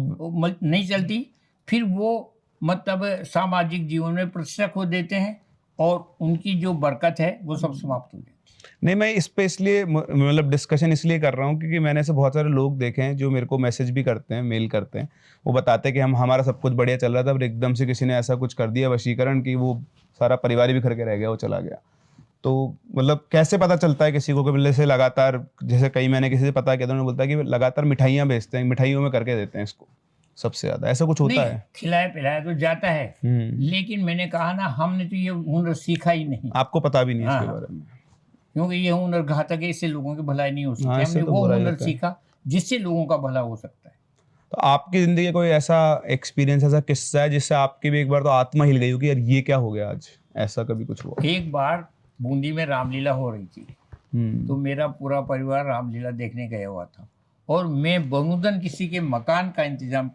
नहीं चलती, फिर वो मतलब सामाजिक जीवन में प्रतिष्ठा खो देते हैं और उनकी जो बरकत है वो सब समाप्त हो जाती है। नहीं, मैं इस पे इसलिए मतलब डिस्कशन इसलिए कर रहा हूँ क्योंकि मैंने ऐसे बहुत सारे लोग देखे हैं जो मेरे को मैसेज भी करते हैं, मेल करते हैं, वो बताते हैं कि हमारा सब कुछ बढ़िया चल रहा था, पर एकदम से किसी ने ऐसा कुछ कर दिया वशीकरण कि वो सारा परिवार ही बिखर के रह गया, वो चला गया। तो मतलब कैसे पता चलता है किसी को? कि जैसे लगातार, जैसे कई मैंने किसी से पता किया तो उन्होंने बोलता है कि लगातार मिठाइयाँ बेचते हैं, मिठाइयों में करके देते हैं इसको सबसे ज्यादा, ऐसा कुछ होता है? खिलाया पिलाया तो जाता है, लेकिन मैंने कहा ना हमने तो ये हुनर सीखा ही नहीं, आपको पता भी नहीं इसके बारे में, क्योंकि ये हुनर घातक है, इससे लोगों की भलाई नहीं हो सकती। हमने वो हुनर सीखा जिससे लोगों का भला हो सकता है। तो आपकी जिंदगी कोई ऐसा एक्सपीरियंस, ऐसा किस्सा है जिससे आपकी भी एक बार तो आत्मा हिल गई हो कि यार ये क्या हो गया आज, ऐसा कभी कुछ हुआ? एक बार बूंदी में रामलीला हो रही थी, तो मेरा पूरा परिवार रामलीला देखने गया हुआ था, और मैं बनूदन किसी के मकान का इंतजाम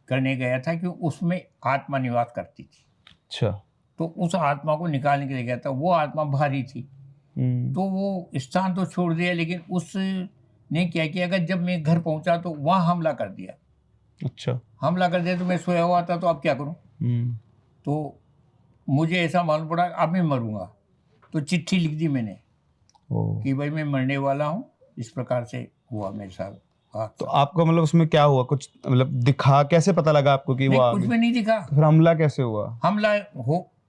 करने गया था कि उसमें आत्मा निवास करती थी। अच्छा। तो उस आत्मा को निकालने के लिए गया था। वो आत्मा भारी थी, तो वो स्थान तो छोड़ दिया, लेकिन उसने क्या किया कि जब मैं घर पहुंचा तो वहाँ हमला कर दिया। अच्छा। हमला कर दिया तो मैं सोया हुआ था, तो अब क्या करूं? तो मुझे ऐसा मालूम पड़ा अब मैं मरूंगा, तो चिट्ठी लिख दी मैंने कि भाई मैं मरने वाला हूँ, इस प्रकार से हुआ मेरे साथ। तो आपको मतलब उसमें क्या हुआ, कुछ मतलब दिखा, कैसे पता लगा आपको कि वो नहीं, आ कुछ गई? भी नहीं दिखा। फिर हमला कैसे हुआ?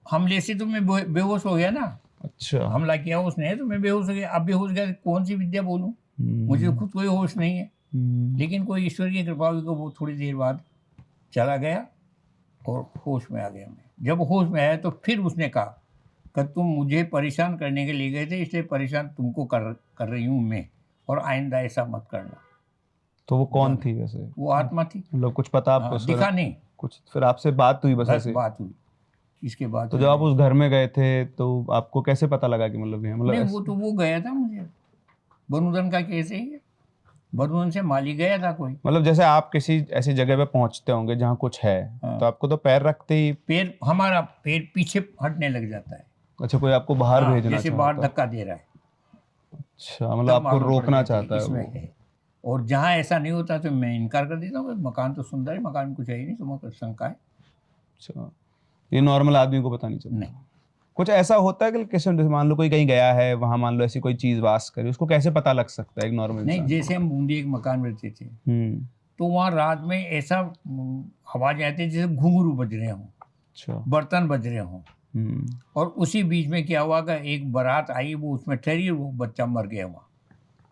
हमले से तो मैं बेहोश हो गया ना। अच्छा। हमला किया उसने तो मैं बेहोश हो गया। अब बेहोश गया तो कौन सी विद्या बोलूं? मुझे खुद कोई होश नहीं है, लेकिन कोई ईश्वर की कृपा हुई को वो थोड़ी देर बाद चला गया और होश में आ गया मैं। जब होश में आया तो फिर उसने कहा कि तुम मुझे परेशान करने के लिए गए थे, इसलिए परेशान तुमको कर रही हूँ मैं, और आइंदा ऐसा मत करना। तो वो कौन थी वैसे? वो आत्मा थी। मतलब कुछ पता आपको? दिखा नहीं, कुछ फिर आपसे बात हुई बस बस ऐसे? बात हुई, इसके बाद तो जब आप उस घर में गए थे तो आपको कैसे पता लगा कि मतलब ये नहीं, वो गया था मुझे। बनूदन का केस है ये, बनूदन से माली गया था कोई। मतलब जैसे आप किसी ऐसी जगह पे पहुंचते होंगे जहाँ कुछ है, तो आपको तो पैर रखते ही हमारा पैर पीछे हटने लग जाता है। अच्छा, कोई आपको बाहर भेजना जैसे चाहता बाहर है? धक्का दे रहा है। अच्छा, मतलब आपको रोकना चाहता है इसमें वो। है। और जहाँ ऐसा नहीं होता तो मैं इनकार कर देता हूँ, मकान तो सुंदर है, मकान में कुछ है ही नहीं, तुम्हें शंका है? अच्छा, ये नॉर्मल आदमी को पता नहीं चलता? नहीं। कुछ ऐसा होता है कि किसी मान लो कोई कहीं गया है, वहां मान लो ऐसी कोई चीज वास करी, उसको कैसे पता लग सकता है एक नॉर्मल नहीं, इंसान? जैसे हम बूंदी एक मकान में रहते थे, तो वहाँ रात में ऐसा आवाज आती है जैसे घुंघरू बज रहे हों, अच्छा। बर्तन बज रहे हों। और उसी बीच में क्या हुआ कि एक बारात आई, वो उसमें ठहरी, वो बच्चा मर गया वहाँ,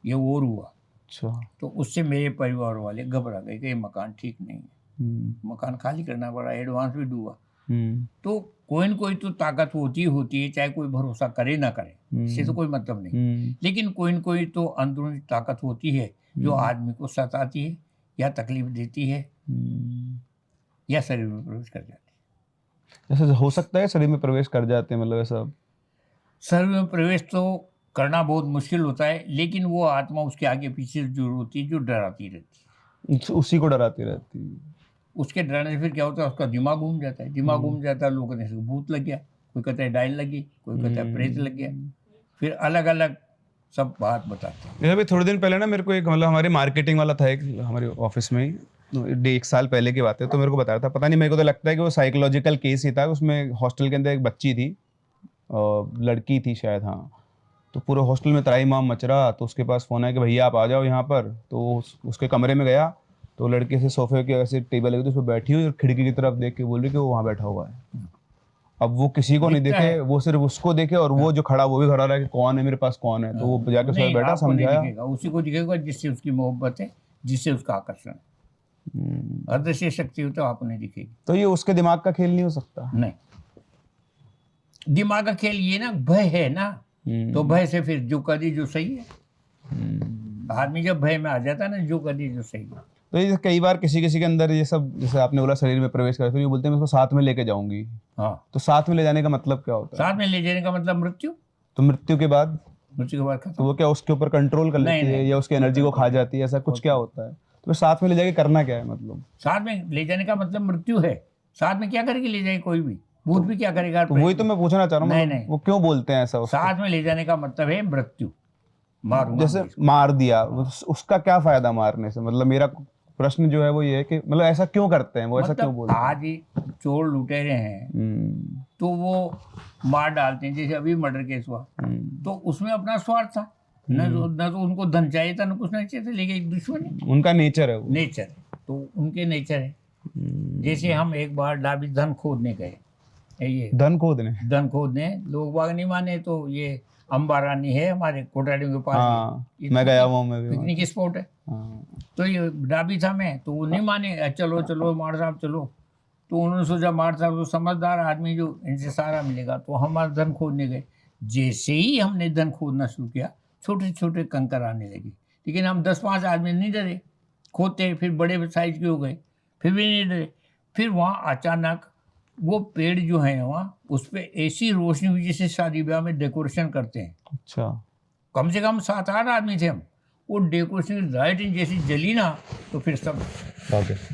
ये और हुआ। अच्छा। तो उससे मेरे परिवार वाले घबरा गए कि ये मकान ठीक नहीं है, मकान खाली करना पड़ा, एडवांस भी डूबा। तो कोई न कोई तो ताकत होती है, चाहे कोई भरोसा करे ना करे, इससे तो कोई मतलब नहीं, लेकिन कोई न कोई तो अंदरूनी ताकत होती है जो आदमी को सताती है या तकलीफ देती है या शरीर में प्रवेश कर जाती है। जैसे हो सकता है शरीर में प्रवेश कर जाते हैं, मतलब ऐसा? शरीर में प्रवेश तो करना बहुत मुश्किल होता है, लेकिन वो आत्मा उसके आगे पीछे जो होती है, जो डराती रहती है, उसी को डराती रहती है। उसके डरने से फिर क्या होता है, उसका दिमाग घूम जाता है। दिमाग घूम जाता है, लोग कहते हैं भूत लग गया, कोई कहता है डायल लग गई, कोई कहता है प्रेत लग गया, फिर अलग अलग सब बात बताते हैं। अभी थोड़े दिन पहले ना मेरे को एक, मतलब हमारे मार्केटिंग वाला था एक हमारे ऑफिस में ही, 1 साल पहले की बात है, तो मेरे को बता रहा था, पता नहीं, मेरे को तो लगता है कि वो साइकोलॉजिकल केस ही था। उसमें हॉस्टल के अंदर एक बच्ची थी, लड़की थी शायद, हाँ। तो पूरे हॉस्टल में त्राहीमाम मच रहा, तो उसके पास फ़ोन आया कि भैया आप आ जाओ यहाँ पर। तो उसके कमरे में गया, तो लड़के से सोफे के ऐसे टेबल लगी थी, उस पर बैठी हुई और खिड़की की तरफ देख के बोल रही कि वो वहाँ बैठा हुआ है। अब वो किसी को नहीं देखे, वो सिर्फ उसको देखे, और वो जो खड़ा वो भी खड़ा रहा कि कौन है मेरे पास, कौन है। तो वो जाके सोए बैठा, समझाया। उसी को दिखेगा जिससे उसकी मोहब्बत है, जिससे उसका आकर्षण है। अदृश्य शक्ति हो तो आपको नहीं दिखेगी। तो ये उसके दिमाग का खेल नहीं हो सकता? नहीं, दिमाग का खेल ये ना, भय है ना, तो भय से फिर जो कर दी जो सही है। आदमी जब भय में आ जाता है ना, जो कर दी जो सही है। तो ये कई बार किसी के अंदर ये सब, जैसे आपने बोला शरीर में प्रवेश कर, तो ये बोलते हैं मैं इसको साथ में लेके जाऊंगी। हाँ, तो साथ में ले जाने का मतलब क्या होता है? साथ में ले जाने का मतलब मृत्यु। तो मृत्यु के बाद खत्म। तो वो क्या उसके ऊपर कंट्रोल कर लेती है या उसकी एनर्जी को खा जाती है, ऐसा कुछ क्या होता है? तो साथ में ले जाके करना क्या है? मतलब साथ में ले जाने का मतलब मृत्यु है। साथ में क्या करके ले जाए कोई भी भूत भी क्या करेगा? तो वही तो मैं पूछना चाह रहा हूँ, नहीं, वो क्यों बोलते हैं ऐसा? साथ में ले जाने का मतलब है मृत्यु, मारूंगा। जैसे मार दिया, उसका क्या फायदा मारने से? मतलब मेरा प्रश्न जो है वो ये है कि मतलब ऐसा क्यों करते हैं वो, ऐसा क्यों बोलते हैं? आज चोर लुटेरे हैं तो वो मार डालते हैं। जैसे अभी मर्डर केस हुआ, तो उसमें अपना स्वार्थ था, न तो उनको धन चाहिए था, न कुछ नहीं चाहिए था, लेकिन एक दुश्मनी, उनका नेचर है वो। नेचर, तो उनके नेचर है। जैसे हम एक बार डाबी धन खोदने गए, ये धन खोदने लोग बाग नहीं माने, तो ये अम्बा रानी है हमारे कोटाड़ी के पास। हाँ, मैं गया हुआ हूँ, पिकनिक स्पॉट है। तो ये डाबी था मैं, तो वो नहीं माने, चलो चलो मार साहब चलो। तो उन्होंने सोचा मार साहब तो समझदार आदमी, जो इनसे सारा मिलेगा, तो हमारा धन खोदने गए। जैसे ही हमने धन खोदना शुरू किया, छोटे छोटे कंकर आने लगे, लेकिन हम 10-5 आदमी नहीं डरे, खोदते, फिर बड़े साइज के हो गए, फिर भी नहीं डरे। फिर वहाँ अचानक वो पेड़ जो है वहाँ उस पे ऐसी रोशनी हुई जैसे शादी ब्याह में डेकोरेशन करते हैं। अच्छा। कम से कम 7-8 आदमी थे हम। वो डेकोरेशन लाइटिंग जैसी जली ना तो फिर सब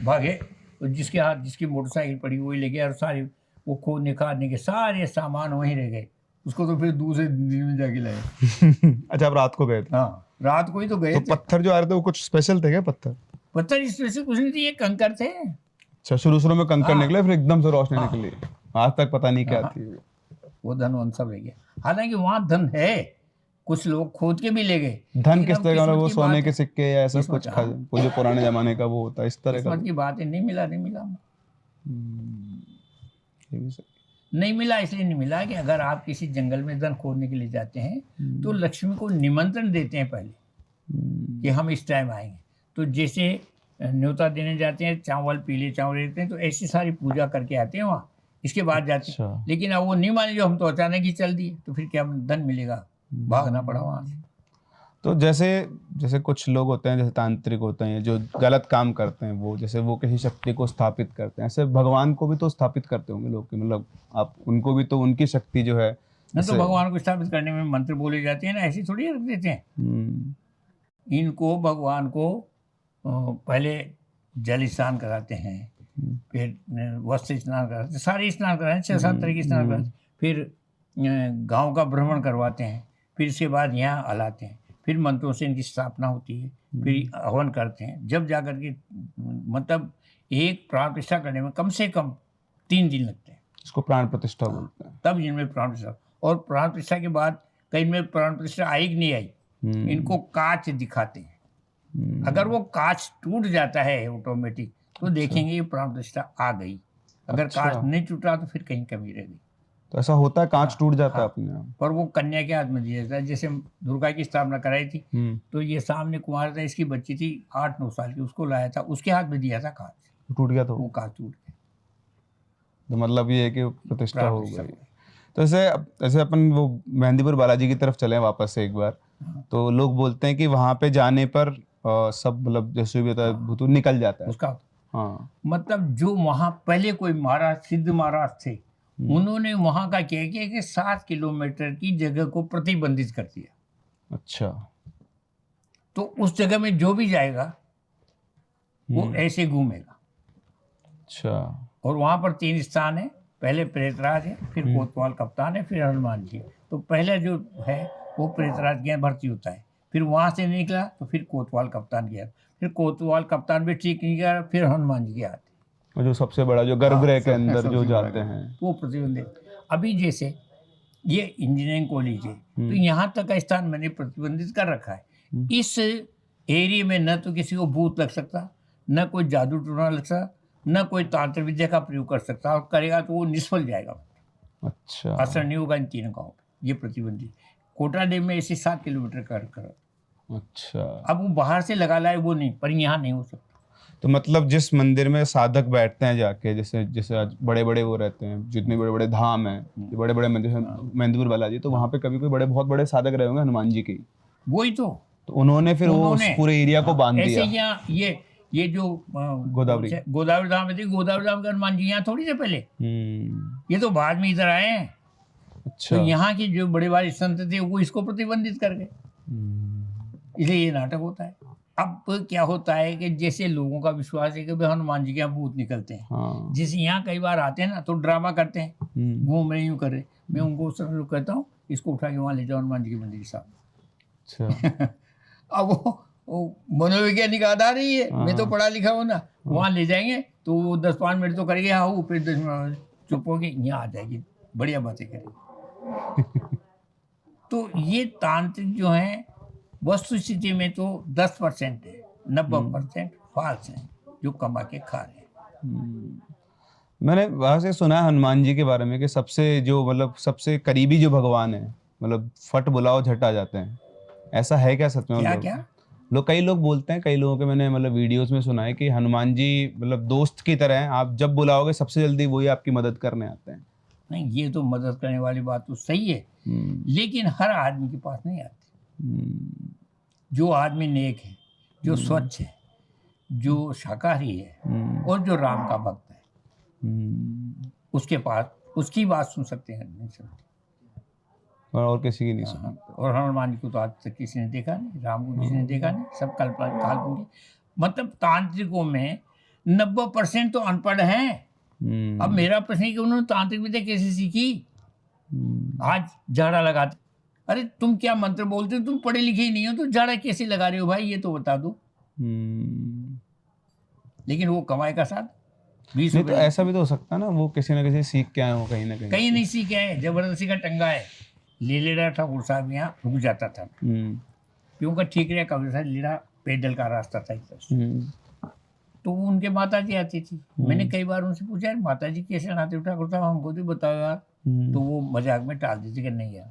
भागे। तो जिसके हाथ जिसकी मोटरसाइकिल पड़ी वही ले गया, और सारी वो खोदने खादने के सारे सामान वहीं रह गए। उसको तो फिर दूसरे दिन में जाके लाए। अच्छा, आप रात को गए थे? हाँ, रात को ही तो गए तो थे। पत्थर जो आ रहे थे वो कुछ स्पेशल थे क्या पत्थर? पत्थर इस वजह से कुछ नहीं थे, ये कंकर थे। अच्छा, शुरू में कंकड़ हाँ। निकले, फिर एकदम से रोशनी हाँ। निकली। आज तक पता नहीं क्या हाँ। थी। वो धन वन सब रह गया। हालांकि वहाँ धन है, कुछ लोग खोद के भी ले गए। धन लेकिन किस अब तरह का? किस्मत वो की सोने बात के है। सिक्के या ऐसा किस्मत, कुछ हाँ। वो जो पुराने जमाने का वो होता है, इस तरह का? किस्मत की बात है, नहीं मिला। ये भी सही। नहीं मिला इसलिए नहीं मिला कि अगर आप किसी जंगल में धन खोदने के लिए जाते हैं तो लक्ष्मी को निमंत्रण देते हैं पहले कि हम इस टाइम आएंगे। तो जैसे न्योता देने जाते हैं, चावल पीले चावल देते हैं, तो ऐसी सारी पूजा करके आते हैं वहाँ, इसके बाद जाते हैं। अच्छा। लेकिन अब वो नहीं माने, जो हम तो अचानक ही चल दिए, तो फिर क्या धन मिलेगा? भागना पड़ा वहाँ से। तो जैसे कुछ लोग होते हैं, जैसे तांत्रिक होते हैं जो गलत काम करते हैं, वो जैसे वो किसी शक्ति को स्थापित करते हैं, ऐसे भगवान को भी तो स्थापित करते होंगे लोग, कि मतलब आप उनको भी तो उनकी शक्ति जो है। न तो भगवान को स्थापित करने में मंत्र बोले जाते हैं ना, ऐसी थोड़ी रख देते हैं। इनको भगवान को पहले जल स्नान कराते हैं, फिर वस्त्र स्नान कराते हैं, सारे स्नान कराते हैं, 6-7 तरह के स्नान कराते हैं। फिर गांव का भ्रमण करवाते हैं, फिर इसके बाद यहाँ हलाते हैं, फिर मंत्रों से इनकी स्थापना होती है, फिर हवन करते हैं। जब जाकर के मतलब एक प्राण प्रतिष्ठा करने में कम से कम 3 दिन लगते हैं। इसको प्राण प्रतिष्ठा बोलते हैं। तब इनमें प्राण प्रतिष्ठा, और प्राण प्रतिष्ठा के बाद कहीं में प्राण प्रतिष्ठा आई कि नहीं आई, इनको कांच दिखाते हैं। अगर वो कांच टूट जाता है ऑटोमेटिक, तो देखेंगे ये प्राण प्रतिष्ठा आ गई। अगर कांच नहीं टूटा तो फिर कहीं कमी रह गई। तो ऐसा होता है, कांच टूट जाता है अपने आप? पर वो कन्या के हाथ में दिया जाता है। जैसे दुर्गा की स्थापना कराई थी, तो ये सामने कुमार था, इसकी बच्ची थी 8-9 साल की, उसको लाया था, उसके हाथ में दिया था कांच, टूट गया। तो वो कांच टूट गया। तो मतलब ये है कि प्रतिष्ठा हो गई। तो ऐसे अपन वो मेहंदीपुर बालाजी की तरफ चले वापस से एक बार। तो लोग बोलते हैं कि वहां पे जाने पर सब मतलब जैसे भी होता है भूत निकल जाता है उसका। हाँ, मतलब जो वहां पहले कोई महाराज, सिद्ध महाराज थे, उन्होंने वहां का क्या किया कि 7 किलोमीटर की जगह को प्रतिबंधित कर दिया। अच्छा। तो उस जगह में जो भी जाएगा वो ऐसे घूमेगा। अच्छा। और वहां पर 3 स्थान है, पहले प्रेतराज है, फिर कोतवाल कप्तान है, फिर हनुमान जी। तो पहले जो है वो प्रेतराज के यहाँ भर्ती होता है, फिर वहां से निकला तो फिर कोतवाल कप्तान गया, फिर कोतवाल कप्तान भी ठीक नहीं गया, फिर हनुमान जी के आते। जो सबसे बड़ा जो गर्भगृह के अंदर जो जाते हैं वो प्रतिबंधित। अभी जैसे ये इंजीनियरिंग कॉलेज है, तो यहाँ तक का स्थान मैंने प्रतिबंधित कर रखा है। इस एरिया में न तो किसी को भूत लग सकता, न कोई जादू टोना लग सकता, न कोई तांत्रिक विद्या का प्रयोग कर सकता, और करेगा तो वो निष्फल जाएगा। अच्छा। असर नहीं होगा इन 3 गाँव पे। ये प्रतिबंधित। कोटा डैम में ऐसे 7 किलोमीटर कर। अच्छा। अब वो बाहर से लगा लाए वो नहीं, पर यहाँ नहीं हो सकता। तो मतलब जिस मंदिर में साधक बैठते हैं जाके, जैसे आज बड़े बड़े वो रहते हैं, जितने बड़े बड़े धाम हैं, बड़े बड़े मंदिर हैं, मेहंदीपुर बालाजी, तो वहाँ पे कभी कोई बहुत बड़े साधक रहे होंगे हनुमान जी के। वही तो उन्होंने फिर वो उस पूरे एरिया को बांध दिया। ऐसे यहाँ ये जो गोदावरी धाम में थी, गोदावरी धाम के हनुमान जी यहाँ थोड़ी थे पहले, ये तो बाद में इधर आए हैं। अच्छा। तो यहाँ के जो बड़े बड़े संत थे वो इसको प्रतिबंधित कर गए, इसलिए ये नाटक होता है। अब क्या होता है कि जैसे लोगों का विश्वास है कि भाई हनुमान जी के यहाँ भूत निकलते हैं, हाँ। जिस यहाँ कई बार आते हैं ना तो ड्रामा करते हैं, घूम रहे यूं कर रहे, मैं उनको सब कहता हूँ इसको उठा के वहाँ ले जाओ हनुमान जी के मंदिर के सामने। अच्छा। अब वो मनोवैज्ञानिक आधार ही है, मैं तो पढ़ा लिखा हूँ ना, वहाँ ले जाएंगे तो वो 10-5 मिनट तो करेंगे, हाँ फिर 10 मिनट चुप होगी, यहाँ आ जाएगी, बढ़िया बातें करेगी। तो ये तांत्रिक जो हैं वस्तु स्थिति में तो 10% है, 90% फाल्स हैं जो कमा के खा रहे हैं। मैंने वहाँ से सुना है हनुमान जी के बारे में कि सबसे जो मतलब सबसे करीबी जो भगवान है, मतलब फट बुलाओ झट आ जाते हैं। ऐसा है क्या सच में? क्या कई लोग बोलते हैं, कई लोगों के मैंने मतलब वीडियोस में सुना है कि हनुमान जी मतलब दोस्त की तरह हैं, आप जब बुलाओगे सबसे जल्दी वही आपकी मदद करने आते हैं। नहीं, ये तो मदद करने वाली बात तो सही है, लेकिन हर आदमी के पास नहीं आती। जो आदमी नेक है, जो स्वच्छ है, जो शाकाहारी है और जो राम का भक्त है, उसके पास उसकी बात सुन सकते हैं, नहीं सुनते। और किसी की नहीं सुनी। हाँ, और हनुमान जी को तो आज तक किसी ने देखा नहीं, राम को किसी ने देखा नहीं, सब काल्पनिक। मतलब तांत्रिकों में 90% तो अनपढ़ हैं। अब मेरा प्रश्न है कि उन्होंने तांत्रिक विद्या कैसे सीखी? आज झाड़ा लगाते, अरे तुम क्या मंत्र बोलते हो, तुम पढ़े लिखे ही नहीं हो तो झाड़ा कैसे लगा रहे हो भाई, ये तो बता दो। लेकिन वो कमाई का साथ 20 नहीं तो ऐसा भी तो हो सकता है ना, वो किसी न किसी सीख के आए हो कहीं ना कहीं। कहीं नहीं सीखे हैं, जबरदस्ती का टंगा है। लीलेरा ठाकुर साहब यहाँ रुक जाता था, क्योंकि ठीक रहा कभी साहब लीला पैदल का रास्ता था एक, तो उनके माता जी आती थी। मैंने कई बार उनसे पूछा, यार माता जी कैसे नहाते हो ठाकुर साहब, हमको तो बताओ यार। तो वो मजाक में टाल देते कि नहीं यार।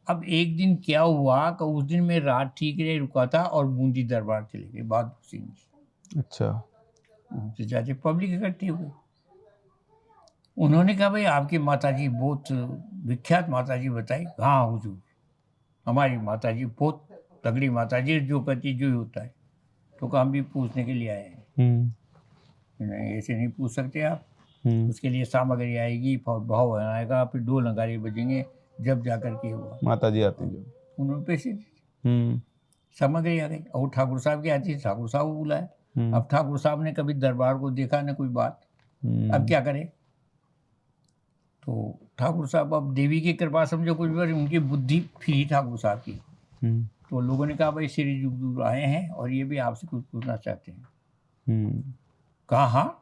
अब एक दिन क्या हुआ कि उस दिन मैं रात ठीक रहे रुका था और बूंदी दरबार चले गए बहादुर सिंह जी। अच्छा। उनसे जाके पब्लिक इकट्ठी हुई। उन्होंने कहा, भाई आपकी माताजी बहुत विख्यात माताजी बताई। हाँ हुजूर, हमारी माताजी बहुत तगड़ी माताजी, जो कहती जो ही होता है। तो हम भी पूछने के लिए आए हैं। नहीं, ऐसे नहीं पूछ सकते आप। उसके लिए सामग्री आएगी, भाव आएगा, फिर ढोल नगाड़े बजेंगे, जब जाकर के हुआ। माताजी आती जो उन्होंने पैसे दिए, सामग्री आ गई। और ठाकुर साहब की आती, ठाकुर साहब को बुलाया। अब ठाकुर साहब ने कभी दरबार को देखा न कोई बात, अब क्या करे। तो ठाकुर साहब अब देवी की कृपा समझो कुछ बार, उनकी बुद्धि फिरी ठाकुर साहब की। तो लोगों ने कहा, भाई श्री जुगदूर आए हैं और ये भी आपसे कुछ पूछना चाहते हैं। कहा हाँ,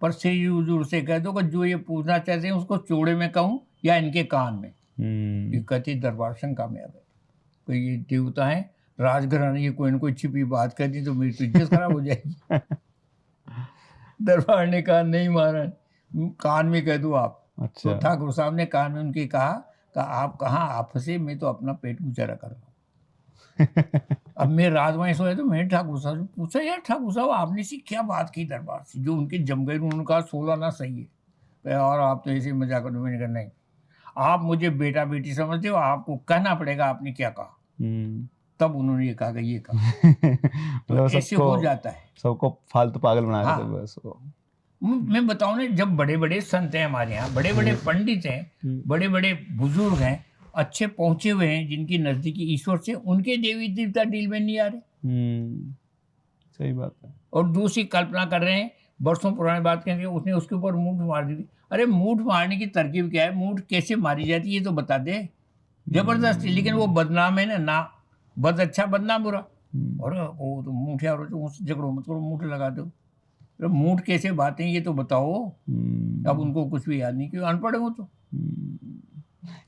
पर श्री जुगदूर से कह दो कि जो ये पूछना चाहते हैं उसको चौड़े में कहूँ या इनके कान में। ये कहती दरबार शंका में आ गए, तो ये देवता है राजघराने, ये कोई न कोई छिपी बात कर दी तो मेरी तो इज्जत खराब हो जाएगी। दरबार ने कहा, नहीं महाराज, कान में कह दो आप। अच्छा। तो ठाकुर साहब ने कान में उनके कहा कि आप कहाँ आप फंसे, मैं तो अपना पेट गुजारा कर रहा हूँ। अब मैं रात में सोया तो मैंने ठाकुर साहब से पूछा, यार ठाकुर साहब आपने सी क्या बात की दरबार से, जो उनके जम गए। उन्होंने कहा 16 ना सही है। और आप तो ऐसे मजाक करो। मैंने कहा नहीं, आप मुझे बेटा बेटी समझते हो, आपको कहना पड़ेगा आपने क्या कहा। तब उन्होंने ये कहा कि ये कहा। तो ऐसे हो जाता है, सबको फालतू पागल बना हाँ। देते बस वो। मैं बताऊं ना, जब बड़े बड़े संत हैं हमारे यहाँ, बड़े बड़े पंडित हैं, बड़े बड़े बुजुर्ग हैं, अच्छे पहुंचे हुए हैं, जिनकी नजदीकी ईश्वर से, उनके देवी देवता डील में नहीं आ रहे। सही बात है। और दूसरी कल्पना कर रहे हैं, वर्षों पुरानी बात कहेंगे, उसने उसके ऊपर मूठ मार दी। अरे मूठ मारने की तरकीब क्या है, मूठ कैसे मारी जाती है ये तो बता दे। जबरदस्ती, लेकिन वो बदनाम है ना, बद अच्छा बदनाम बुरा। और वो तो मूठ यार, झगड़ो मत करो, मूठ लगा दो। अरे मूठ कैसे बातें ये तो बताओ। अब उनको कुछ भी याद नहीं, क्यों अनपढ़ हो तो।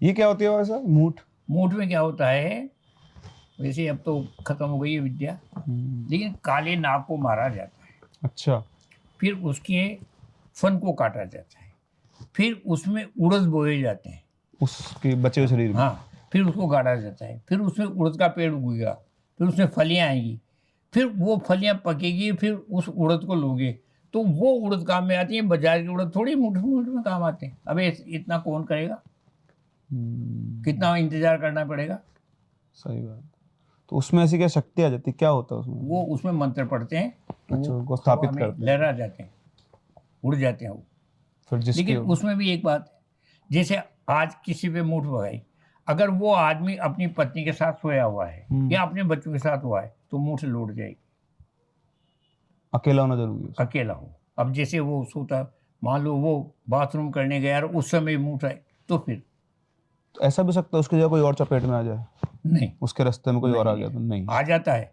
ये क्या होती है वैसा मूठ? मूठ में क्या होता है, वैसे अब तो खत्म हो गई है विद्या, लेकिन काले नाग को मारा जाता है। अच्छा। फिर उसके फन को काटा जाता है, फिर उसमें उड़द बोए जाते हैं, उसके बचे हुए शरीर में। हाँ, फिर उसको गाड़ा जाता है, फिर उसमें उड़द का पेड़ उगेगा, फिर उसमें फलियाँ आएंगी, फिर वो फलियाँ पकेगी, फिर उस उड़द को लोगे तो वो उड़द काम में आती है। बाजार की उड़द थोड़ी मुठ में काम आते हैं। अब इतना कौन करेगा, कितना इंतजार करना पड़ेगा। सही बात। तो उसमें ऐसी क्या शक्ति आ जाती, क्या होता है उसमें? वो उसमें मंत्र पढ़ते हैं तो अच्छा, उनको स्थापित करते हैं, लहरा जाते हैं, उड़ जाते हैं वो। फिर लेकिन उसमें भी एक बात है, जैसे आज किसी पे मूठ भगाई, अगर वो आदमी अपनी पत्नी के साथ सोया हुआ है या अपने बच्चों के साथ हुआ है तो मूठ लौट जाएगी। अकेला होना जरूरी है, अकेला हो। अब जैसे वो सोता, मान लो वो बाथरूम करने गया और उस समय मूठ आए तो फिर तो ऐसा भी सकता है उसकी जगह कोई और चपेट में आ जाए? नहीं, उसके रास्ते में कोई और आ गया तो नहीं आ जाता है,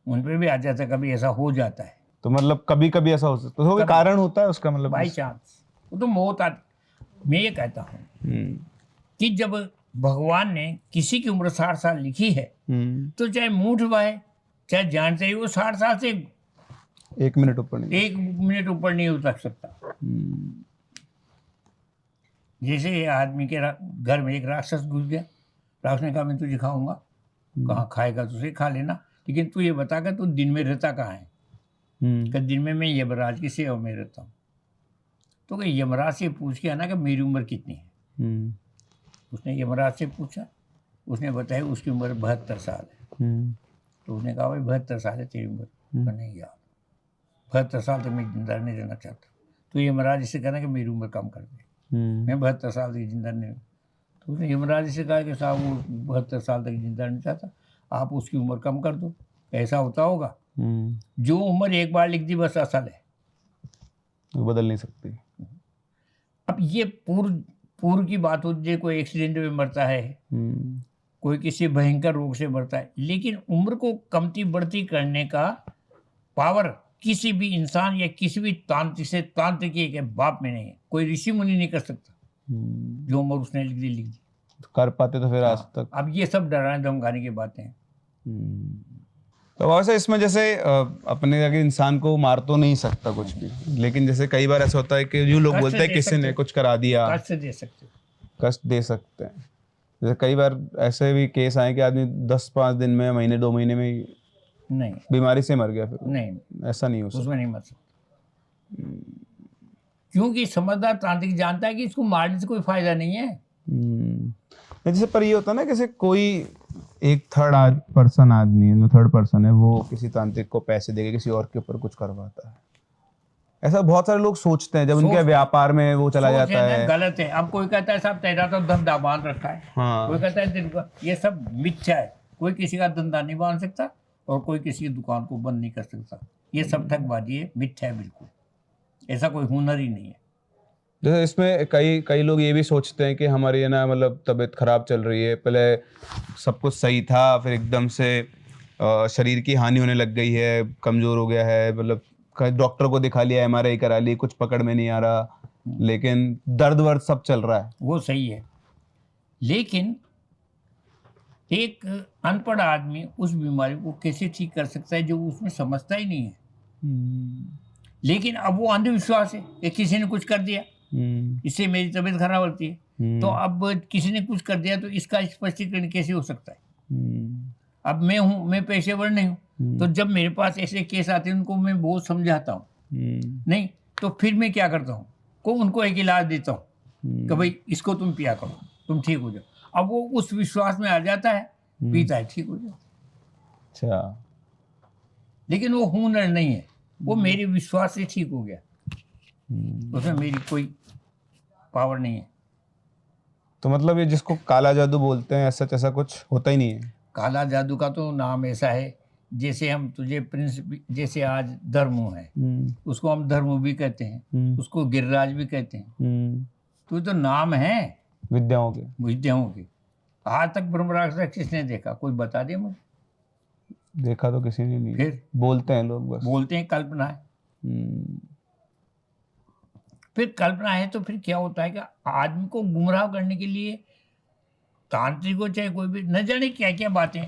उन पे भी आ जाता है, कभी ऐसा हो जाता है। तो मतलब कभी कभी ऐसा हो सकता है, तो कोई कारण होता है उसका, मतलब बाई चांस वो तो मौत आती। मैं ये कहता हूँ कि जब भगवान ने किसी की उम्र 60 साल लिखी है तो चाहे मूठ बाए चाहे जान चाहिए, वो 60 साल से 1 मिनट ऊपर नहीं, 1 मिनट ऊपर नहीं उतर सकता। जैसे आदमी के घर में एक राक्षस घुस गया, राक्षस ने कहा मैं तुझे खाऊंगा। कहाँ खाएगा, तुझे खा लेना, लेकिन तू ये बता कर तू दिन में रहता कहाँ है। कि दिन में मैं यमराज की सेवा में रहता हूँ। तो कि यमराज से पूछ के आना कि मेरी उम्र कितनी है। उसने यमराज से पूछा, उसने बताया उसकी उम्र 72 साल है। तो उसने कहा भाई 72 साल है तेरी उम्र? नहीं यार, 72 साल तक मैं जिंदा नहीं रहना चाहता। तो यमराज से कहना कि मेरी उम्र कम कर दे, मैं 72 साल तक जिंदा नहीं हूँ। तो उसने यमराज से कहा कि साहब वो 72 साल तक जिंदा नहीं चाहता, आप उसकी उम्र कम कर दो। ऐसा होता होगा? जो उम्र एक बार लिख दी बस असल है, वो बदल नहीं सकती। अब ये पूर्व की बात होती है, कोई एक्सीडेंट में मरता है, कोई किसी भयंकर रोग से मरता है, लेकिन उम्र को कमती बढ़ती करने का पावर किसी भी इंसान या किसी भी तांत्रिक के बाप में नहीं है। कोई ऋषि मुनि नहीं कर सकता जो उम्र उसने लिख दी। तो कर पाते तो फिर आज तक। अब ये सब डराने धमकाने की बातें हैं। तो वैसे इसमें जैसे अपने अगर इंसान को मार तो नहीं सकता कुछ भी, लेकिन जैसे कई बार ऐसा होता है कि जो लोग बोलते हैं किसी ने कुछ करा दिया, कष्ट दे सकते, कष्ट दे सकते हैं। जैसे कई बार ऐसे भी केस आए कि आदमी 10-5 दिन में, महीने 2 महीने में नहीं बीमारी से मर गया, फिर नहीं, ऐसा नहीं हो सकता, उसमें नहीं मर सकता। क्योंकि समझदार तांत्रिक जानता है कि इसको मारने से कोई फायदा नहीं है। जैसे पर ये होता है ना, जैसे कोई एक थर्ड पर्सन है, वो किसी तांत्रिक को पैसे देके किसी और के ऊपर कुछ करवाता है। ऐसा बहुत सारे लोग सोचते हैं जब उनके व्यापार में वो चला जाता है। गलत है। अब कोई कहता है साहब तेरा तो धंधा बांध रखा है, कोई कहता है दिन का, ये सब मिथ्या है। कोई किसी का धंधा नहीं बांध सकता और कोई किसी की दुकान को बंद नहीं कर सकता। ये सब ठगबाजी है, मिथ्या है बिल्कुल। ऐसा कोई हुनर ही नहीं है। जैसे इसमें कई लोग ये भी सोचते हैं कि हमारी ना मतलब तबीयत खराब चल रही है, पहले सब कुछ सही था, फिर एकदम से शरीर की हानि होने लग गई है, कमजोर हो गया है, मतलब डॉक्टर को दिखा लिया, MRI करा ली, कुछ पकड़ में नहीं आ रहा, लेकिन दर्द वर्द सब चल रहा है। वो सही है, लेकिन एक अनपढ़ आदमी उस बीमारी को कैसे ठीक कर सकता है जो उसमें समझता ही नहीं है। लेकिन अब वो अंधविश्वास है कि किसी ने कुछ कर दिया, इससे मेरी तबीयत खराब होती है, तो अब किसी ने कुछ कर दिया तो इसका स्पष्टीकरण कैसे हो सकता है। अब मैं पेशेवर नहीं हूँ, तो जब मेरे पास ऐसे केस आते हैं उनको मैं बहुत समझाता हूँ, नहीं तो फिर मैं क्या करता हूँ, उनको एक इलाज देता हूँ कि भाई इसको तुम पिया करो, तुम ठीक हो जाओ। अब वो उस विश्वास में आ जाता है, पीता है, ठीक हो जाओ। अच्छा, लेकिन वो हुनर नहीं है, वो मेरे विश्वास से ठीक हो गया, उसमें मेरी कोई पावर नहीं है। तो मतलब ये जिसको काला जादू बोलते हैं, ऐसा ऐसा कुछ होता ही नहीं है। काला जादू का तो नाम ऐसा है, जैसे हम तुझे प्रिंस, जैसे आज धर्मो है, उसको हम धर्मो भी कहते हैं, उसको गिरिराज भी कहते हैं, तो नाम है विद्याओं के। आज तक ब्रह्म राक्षस किसने देखा, कोई बता दे मुझे। देखा तो किसी ने नहीं, फिर बोलते हैं लोग, बस बोलते हैं कल्पना है। फिर कल्पना है तो फिर क्या होता है कि आदमी को गुमराह करने के लिए तांत्रिक हो चाहे कोई भी, न जाने क्या क्या बातें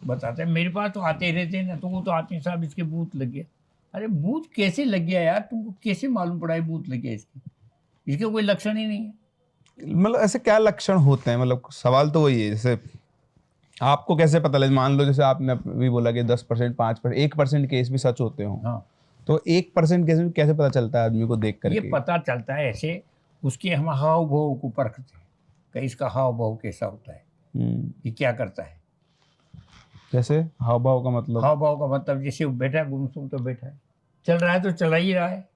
बताते हैं। मेरे पास तो आते रहते हैं ना, तो वो तो आते हैं साहब इसके भूत लग गया। अरे भूत कैसे लग गया यार, तुमको कैसे मालूम पड़ा है भूत लग गया इसके कोई लक्षण ही नहीं है। मतलब ऐसे क्या लक्षण होते हैं, मतलब सवाल तो वही है, जैसे आपको कैसे पता लगे, मान लो जैसे आपने भी बोला कि 10%, 5%, 1% केस भी सच होते हो, हाँ, तो 1% केस में कैसे पता चलता है आदमी को देख करके? ये पता चलता है ऐसे, उसके हम हाव भाव को परखते हैं कि इसका हाव भाव कैसा होता है, ये क्या करता है। जैसे हाव भाव का मतलब जैसे बैठा है गुमसुम तो बैठा है, चल रहा है तो चला ही रहा है,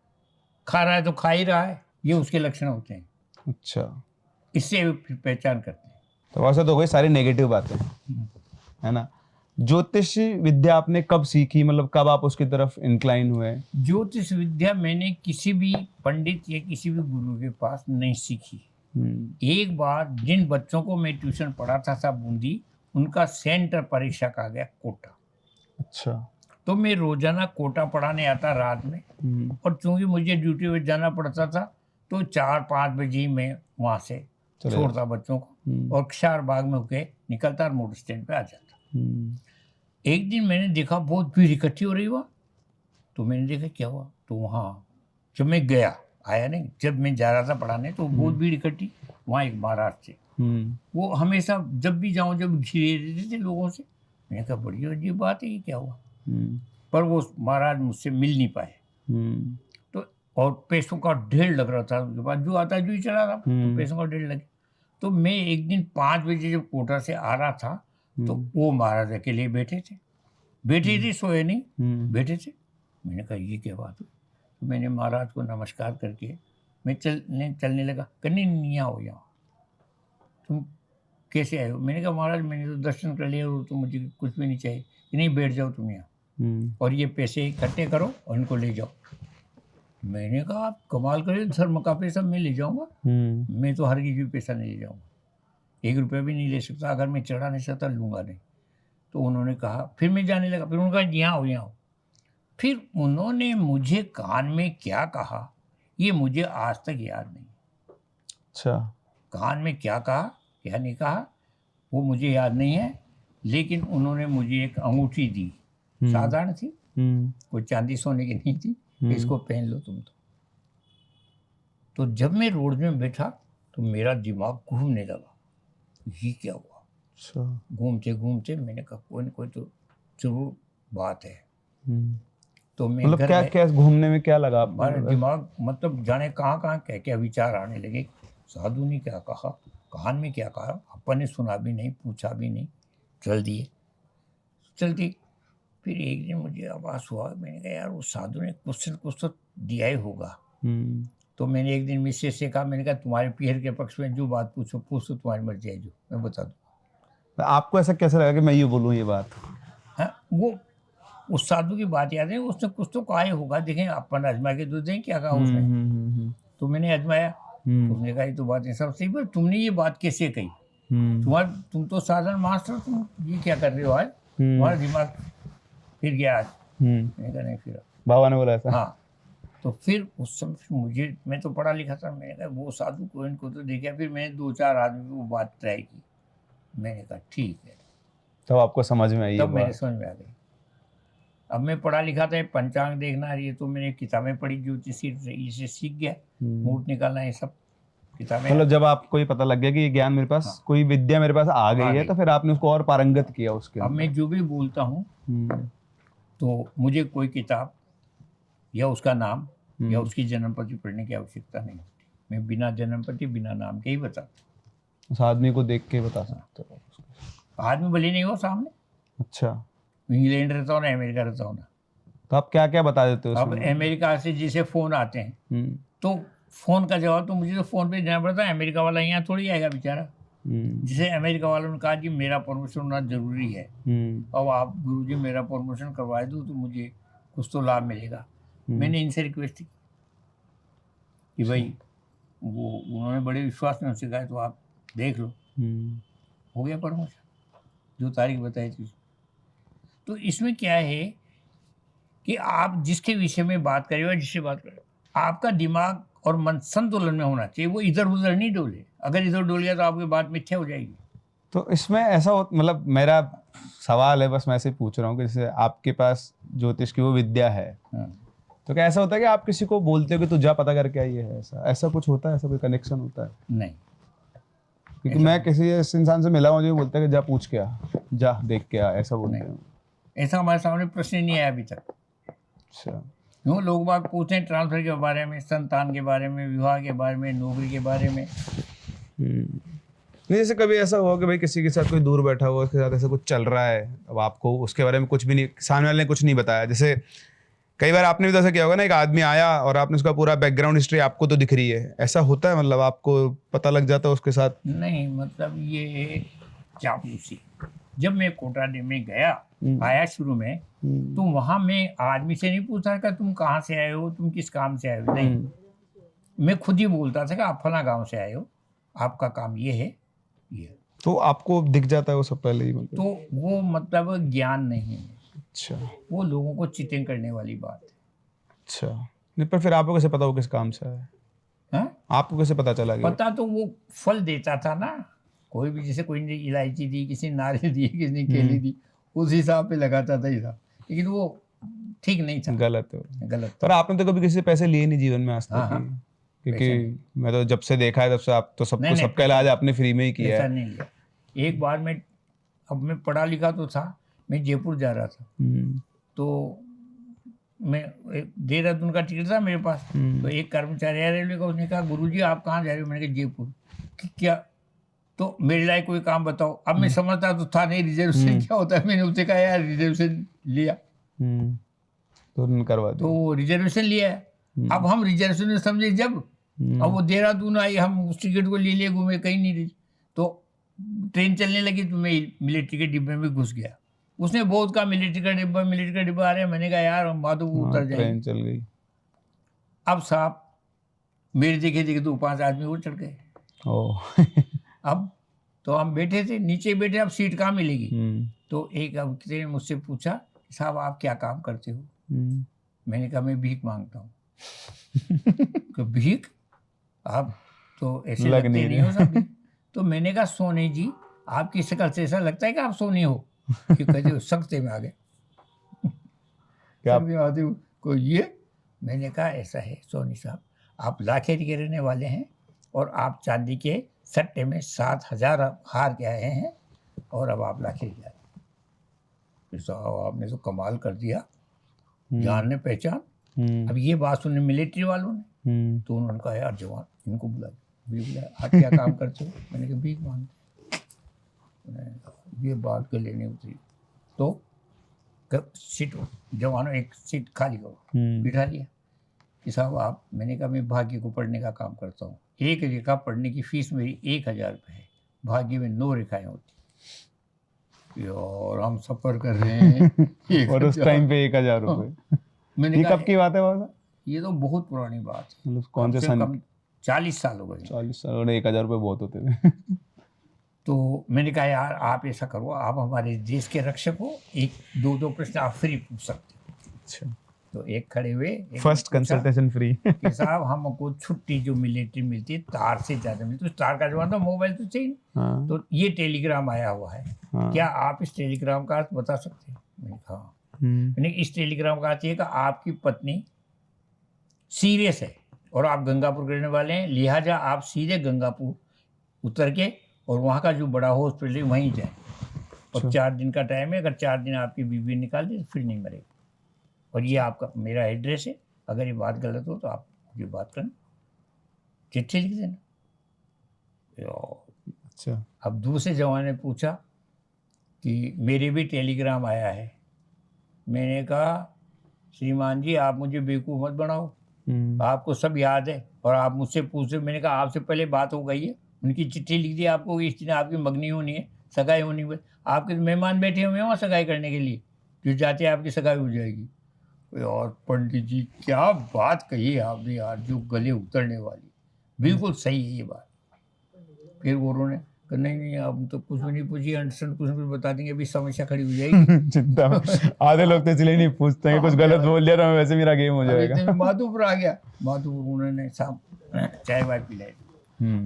खा रहा है तो खा ही रहा है, ये उसके लक्षण होते हैं। अच्छा, इससे फिर पहचान करते हैं। तो वैसे तो कोई सारी नेगेटिव बातें है ना। ज्योतिष विद्या आपने कब सीखी, मतलब कब आप उसकी तरफ इंक्लाइन हुए? ज्योतिष विद्या मैंने किसी भी पंडित या किसी भी गुरु के पास नहीं सीखी। एक बार जिन बच्चों को मैं ट्यूशन पढ़ाता था बूंदी, उनका सेंटर परीक्षा का गया कोटा। अच्छा, तो मैं रोजाना कोटा पढ़ाने आता रात में, और चूंकि मुझे ड्यूटी पे जाना पड़ता था तो 4-5 बजे ही मैं वहाँ से छोड़ता बच्चों को, और क्षार बाग में होके निकलता और मोटर स्टैंड पे आ जाता। एक दिन मैंने देखा बहुत भीड़ इकट्ठी हो रही हुआ, तो मैंने देखा क्या हुआ, तो वहाँ जब मैं गया, आया नहीं, जब मैं जा रहा था पढ़ाने तो बहुत भीड़ इकट्ठी। वहाँ एक महाराज थे, वो हमेशा जब भी जाऊँ जब घिरे रहते थे लोगों से। मैंने कहा बड़ी अजीब बात है, ये क्या हुआ। पर वो महाराज मुझसे मिल नहीं पाए, तो और पैसों का ढेर लग रहा था उनके पास, जो आता जो ही चला था, तो पैसों का ढेर लगे। तो मैं एक दिन 5 बजे जब कोटा से आ रहा था, तो वो महाराज अकेले बैठे थे, सोए नहीं, बैठे थे। मैंने कहा ये क्या बात हुई, तो मैंने महाराज को नमस्कार करके मैं चलने लगा। कहने नहीं आओ यहाँ, तुम कैसे आए हो? मैंने कहा महाराज मैंने तो दर्शन कर लिया और तो मुझे कुछ भी नहीं चाहिए। कि नहीं, बैठ जाओ तुम यहाँ और ये पैसे इकट्ठे करो और इनको ले जाओ। मैंने कहा आप कमाल करिए, धर्म का पैसा मैं ले जाऊँगा? मैं तो हर किसी भी पैसा नहीं ले जाऊँगा, 1 रुपया भी नहीं ले सकता, अगर मैं चढ़ा नहीं सकता लूँगा नहीं। तो उन्होंने कहा, फिर मैं जाने लगा। फिर उन्होंने कहा यहाँ आओ, यहाँ आओ। फिर उन्होंने मुझे कान में क्या कहा ये मुझे आज तक याद नहीं। अच्छा, कान में क्या कहा क्या नहीं कहा वो मुझे याद नहीं है, लेकिन उन्होंने मुझे एक अंगूठी दी, साधारण थी, कोई चांदी सोने की नहीं थी, इसको पहन लो तुम। तो जब मैं रोड में बैठा तो मेरा दिमाग घूमने लगा, ये क्या हुआ? अच्छा, घूमते घूमते मैंने कहा कोई न कोई तो जरूर बात है। तो मैं मतलब क्या क्या घूमने में क्या लगा आपको? हमारा दिमाग मतलब जाने कहाँ कहाँ क्या क्या विचार आने लगे। साधु ने क्या कहा, कान में क्या कहा, अपन ने सुना भी नहीं, पूछा भी नहीं, चल दिए चलती। फिर एक दिन मुझे आवाज़ हुआ, मैंने कहा यार वो साधु ने कुछ तो दिया ही होगा। तो मैंने एक दिन मिसेस से कहा, मैंने कहा तुम्हारे पीहर के पक्ष में जो बात पूछो तुम्हारी मर्जी है, जो मैं बता दूँ। आपको ऐसा कैसे लगा कि मैं ये बोलूँ ये बात? हाँ, वो उस साधु की बात याद है, उसने कुछ तो कहा ही होगा, देखें अपन आजमा के तो दें क्या कहा उसने। तो मैंने आजमाया, तो उसने कहा ये तो बात है सब सही, पर तुमने ये बात कैसे कही? तुम तो साधारण मास्टर, तुम ये क्या कर रहे हो आज? तुम्हारा दिमाग फिर गया आज। मैंने कहा नहीं फिर बाबा ने बोला ऐसा? हाँ। तो फिर उस समय मैं तो पढ़ा लिखा था, मैंने कहा वो साधु को इनको तो देखा। फिर मैंने 2-4 आदमी को वो बात ट्राई की, मैंने कहा ठीक है। तब आपको समझ में आई? तब मेरे समझ में आ गई। अब मैं पढ़ा लिखा था, पंचांग देखना, ये तो मैंने किताबें पढ़ी, ज्योतिषी इसे सीख गया, मुहूर्त निकालना, ये सब किताबें। मतलब जब आपको ये पता लग गया कि ये ज्ञान मेरे पास, कोई विद्या मेरे पास आ गई है, तो फिर आपने उसको और पारंगत किया उसके। अब मैं जो भी बोलता हूँ तो मुझे कोई किताब या उसका नाम या उसकी जन्मपति पढ़ने की आवश्यकता नहीं होती। मैं बिना जन्मपति बिना नाम के ही बताता। उस आदमी को देख के बता सकते हो? आदमी भले नहीं हो सामने। अच्छा, इंग्लैंड रहता हो ना, अमेरिका रहता हो ना, तो आप क्या क्या बता देते हो? अब अमेरिका से जैसे फ़ोन आते हैं तो फ़ोन का जवाब तो मुझे तो फ़ोन पे देना पड़ता है। अमेरिका वाला यहाँ थोड़ी आएगा बेचारा। जैसे अमेरिका वालों ने कहा कि मेरा परमिशन होना ज़रूरी है, अब आप गुरुजी मेरा परमिशन करवाए दो तो मुझे कुछ तो लाभ मिलेगा। मैंने इनसे रिक्वेस्ट की कि भाई वो उन्होंने बड़े विश्वास में उनसे कहा तो आप देख लो, हो गया परमिशन, जो तारीख बताई थी। तो इसमें क्या है कि आप जिसके विषय में बात करें या जिससे बात करें, आपका दिमाग और मन संतुलन में होना चाहिए, वो इधर उधर नहीं डोले। अगर इधर डोल गया तो आपकी बात मिथ्या हो जाएगी। तो इसमें ऐसा हो, मतलब मेरा सवाल है, बस मैं ऐसे पूछ रहा हूँ कि जैसे आपके पास ज्योतिष की वो विद्या है, तो क्या ऐसा होता है कि आप किसी को बोलते हो कि तू जा पता करके आई है, ऐसा कुछ होता है? ऐसा कोई कनेक्शन होता है? नहीं, क्योंकि मैं किसी ऐसे इंसान से मिला हूँ जो बोलता है कि जा पूछ के आ, जा देख के आ, ऐसा बोलते हैं। ऐसा हमारे सामने प्रश्न नहीं आया अभी तक। अच्छा, क्यों लोग बात पूछते हैं ट्रांसफर के बारे में, संतान के बारे में, विवाह के बारे में, नौकरी के बारे में। नहीं, जैसे कभी ऐसा हुआ कि भाई किसी के साथ कोई दूर बैठा हुआ, उसके साथ ऐसा कुछ चल रहा है, अब आपको उसके बारे में कुछ भी नहीं, सामने वाले ने कुछ नहीं बताया। जैसे कई बार आपने भी तो ऐसा किया होगा ना, एक आदमी आया और आपने उसका पूरा बैकग्राउंड हिस्ट्री आपको तो दिख रही है, ऐसा होता है? मतलब आपको पता लग जाता है उसके साथ? नहीं, मतलब ये चापलूसी। जब मैं कोटाडे में गया आया शुरू में, तो वहाँ मैं आदमी से नहीं पूछा कि तुम कहाँ से आए हो, तुम किस काम से आए हो, नहीं, मैं खुद ही बोलता था कि आप फला गांव से आए हो, आपका काम ये है, ये। तो आपको दिख जाता है वो सब पहले ही? मतलब तो वो मतलब ज्ञान नहीं है। अच्छा, वो लोगों को चिटिंग करने वाली बात है। अच्छा, नहीं, पर फिर आपको कैसे पता वो किस काम से आया? हाँ, आपको कैसे पता चला? पता तो वो फल देता था ना, कोई भी, जैसे कोई ने इलायची दी, किसी ने नारियल दी, किसी ने केली दी, उस हिसाब पे लगाता था हिसाब, लेकिन वो ठीक नहीं था, गलत है, गलत। पर आपने तो कभी किसी से पैसे लिए नहीं जीवन में आज तक? क्योंकि मैं तो जब से देखा है तब से आप तो सबको सबका इलाज आपने फ्री में ही किया है। नहीं लिया। एक बार मैं पढ़ा लिखा तो था, मैं जयपुर जा रहा था, तो मैं देहरादून का टिकट था मेरे पास, तो एक कर्मचारी आया रेलवे का, उसने कहा गुरुजी आप कहाँ जा रहे हो? मैंने कहा जयपुर। क्या? तो मेरे लायक कोई काम बताओ। अब मैं समझता तो था नहीं रिजर्वेशन क्या होता है, मैंने उससे कहा यार रिजर्वेशन लिया, तो करवा तो वो रिजर्वेशन लिया। अब हम रिजर्वेशन में समझे जब, अब वो देहरादून आई, हम उस टिकट को ले लिए घूमे, कहीं नहीं रही, तो ट्रेन चलने लगी तो मैं मिलिट्री के डिब्बे में घुस गया। उसने बहुत कहा मिलिट्री का डिब्बा आ रहा है। मैंने कहा यार हम माधोपुर उतर जाएंगे। ट्रेन चल गई। अब साहब मेरे देखे देखे 2-5 आदमी और चढ़ गए। अब तो हम बैठे थे, नीचे बैठे, अब सीट कहाँ मिलेगी। तो एक अब किसी ने मुझसे पूछा, साहब आप क्या काम करते हो? मैंने कहा मैं भीख मांगता हूँ। तो भीख? आप तो ऐसे लगते नहीं हो सब। तो मैंने कहा सोनी जी, आपकी शक्ल से ऐसा लगता है कि आप सोनी हो। कि कहते हो सख्ते में आ गए। क्या को ये? मैंने कहा ऐसा है सोनी साहब, आप लाखेरी के रहने वाले हैं और आप चांदी के सट्टे में 7,000 हार के आए हैं और अब आप लाखेरी जा रहे हैं। आपने तो कमाल कर दिया, जान ने पहचान। अब ये बात सुने मिलिट्री वालों ने, तो उन्होंने कहा यार जवान इनको बुलाया, आप क्या काम करते हो? मैंने कहा भीख मांगते। ये बात के लेने उतरी तो सीट जवानों एक सीट खाली करो, बिठा लिया कि साहब आप। मैंने कहा मैं भाग्य को पढ़ने का काम करता हूँ, एक रेखा पढ़ने की फीस मेरी 1,000 रुपये है, भाग्य में 9 रेखाएं होती और हम सफर कर रहे हैं। और उस टाइम पे 1,000 रुपये। मैंने कहा कब की बात है बाबा? ये तो बहुत पुरानी बात है, मतलब कौन से सन? 40 साल हो गए। 40 साल और 1,000 रुपये बहुत होते थे। तो मैंने कहा यार आप ऐसा करो, आप हमारे देश के रक्षक हो, 1-2 प्रश्न आप फ्री पूछ सकते हो। अच्छा। तो एक खड़े हुए, फर्स्ट कंसल्टेशन फ्री। कि साहब हमको छुट्टी जो मिलिट्री मिलती है तार से ज़्यादा मिलती है। तो तार का जमाना, मोबाइल तो चाहिए। हाँ। तो ये टेलीग्राम आया हुआ है। हाँ। क्या आप इस टेलीग्राम का अर्थ बता सकते हैं? मैंने कहा मैंने इस टेलीग्राम का अर्थ ये कि आपकी पत्नी सीरियस है और आप गंगापुर रहने वाले हैं, लिहाजा आप सीधे गंगापुर उतर के और वहाँ का जो बड़ा हॉस्पिटल है वहीं जाए और 4 दिन का टाइम है। अगर 4 दिन आपकी बीवी निकाल दी तो फिर नहीं मरेगी। और ये आपका मेरा एड्रेस है, अगर ये बात गलत हो तो आप मुझे बात करना, चिट्ठी लिख देना। अच्छा। अब दूसरे जवान ने पूछा कि मेरे भी टेलीग्राम आया है। मैंने कहा श्रीमान जी आप मुझे बेवकूफ़ मत बनाओ, आपको सब याद है और आप मुझसे पूछ रहे। मैंने कहा आपसे पहले बात हो गई है, उनकी चिट्ठी लिख दी आपको, इस दिन आपकी मगनी होनी है, सगाई होनी है, आपके मेहमान बैठे हुए हैं वहाँ सगाई करने के लिए, जो जाते आपकी सगाई हो जाएगी। और पंडित जी क्या बात कही है आपने यार, जो गले उतरने वाली, बिल्कुल सही है ये बात। फिर वो उन्होंने कहा नहीं आप तो कुछ भी नहीं पूछिए, अंडरस्टैंड कुछ भी बता देंगे, अभी समस्या खड़ी हो जाएगी। चिंता आधे लोग तो इसलिए नहीं पूछते हैं, कुछ गलत बोल दिया तो वैसे मेरा गेम हो जाएगा। माधोपुर आ गया, माधोपुर उन्होंने साहब चाय वाय पिलाई।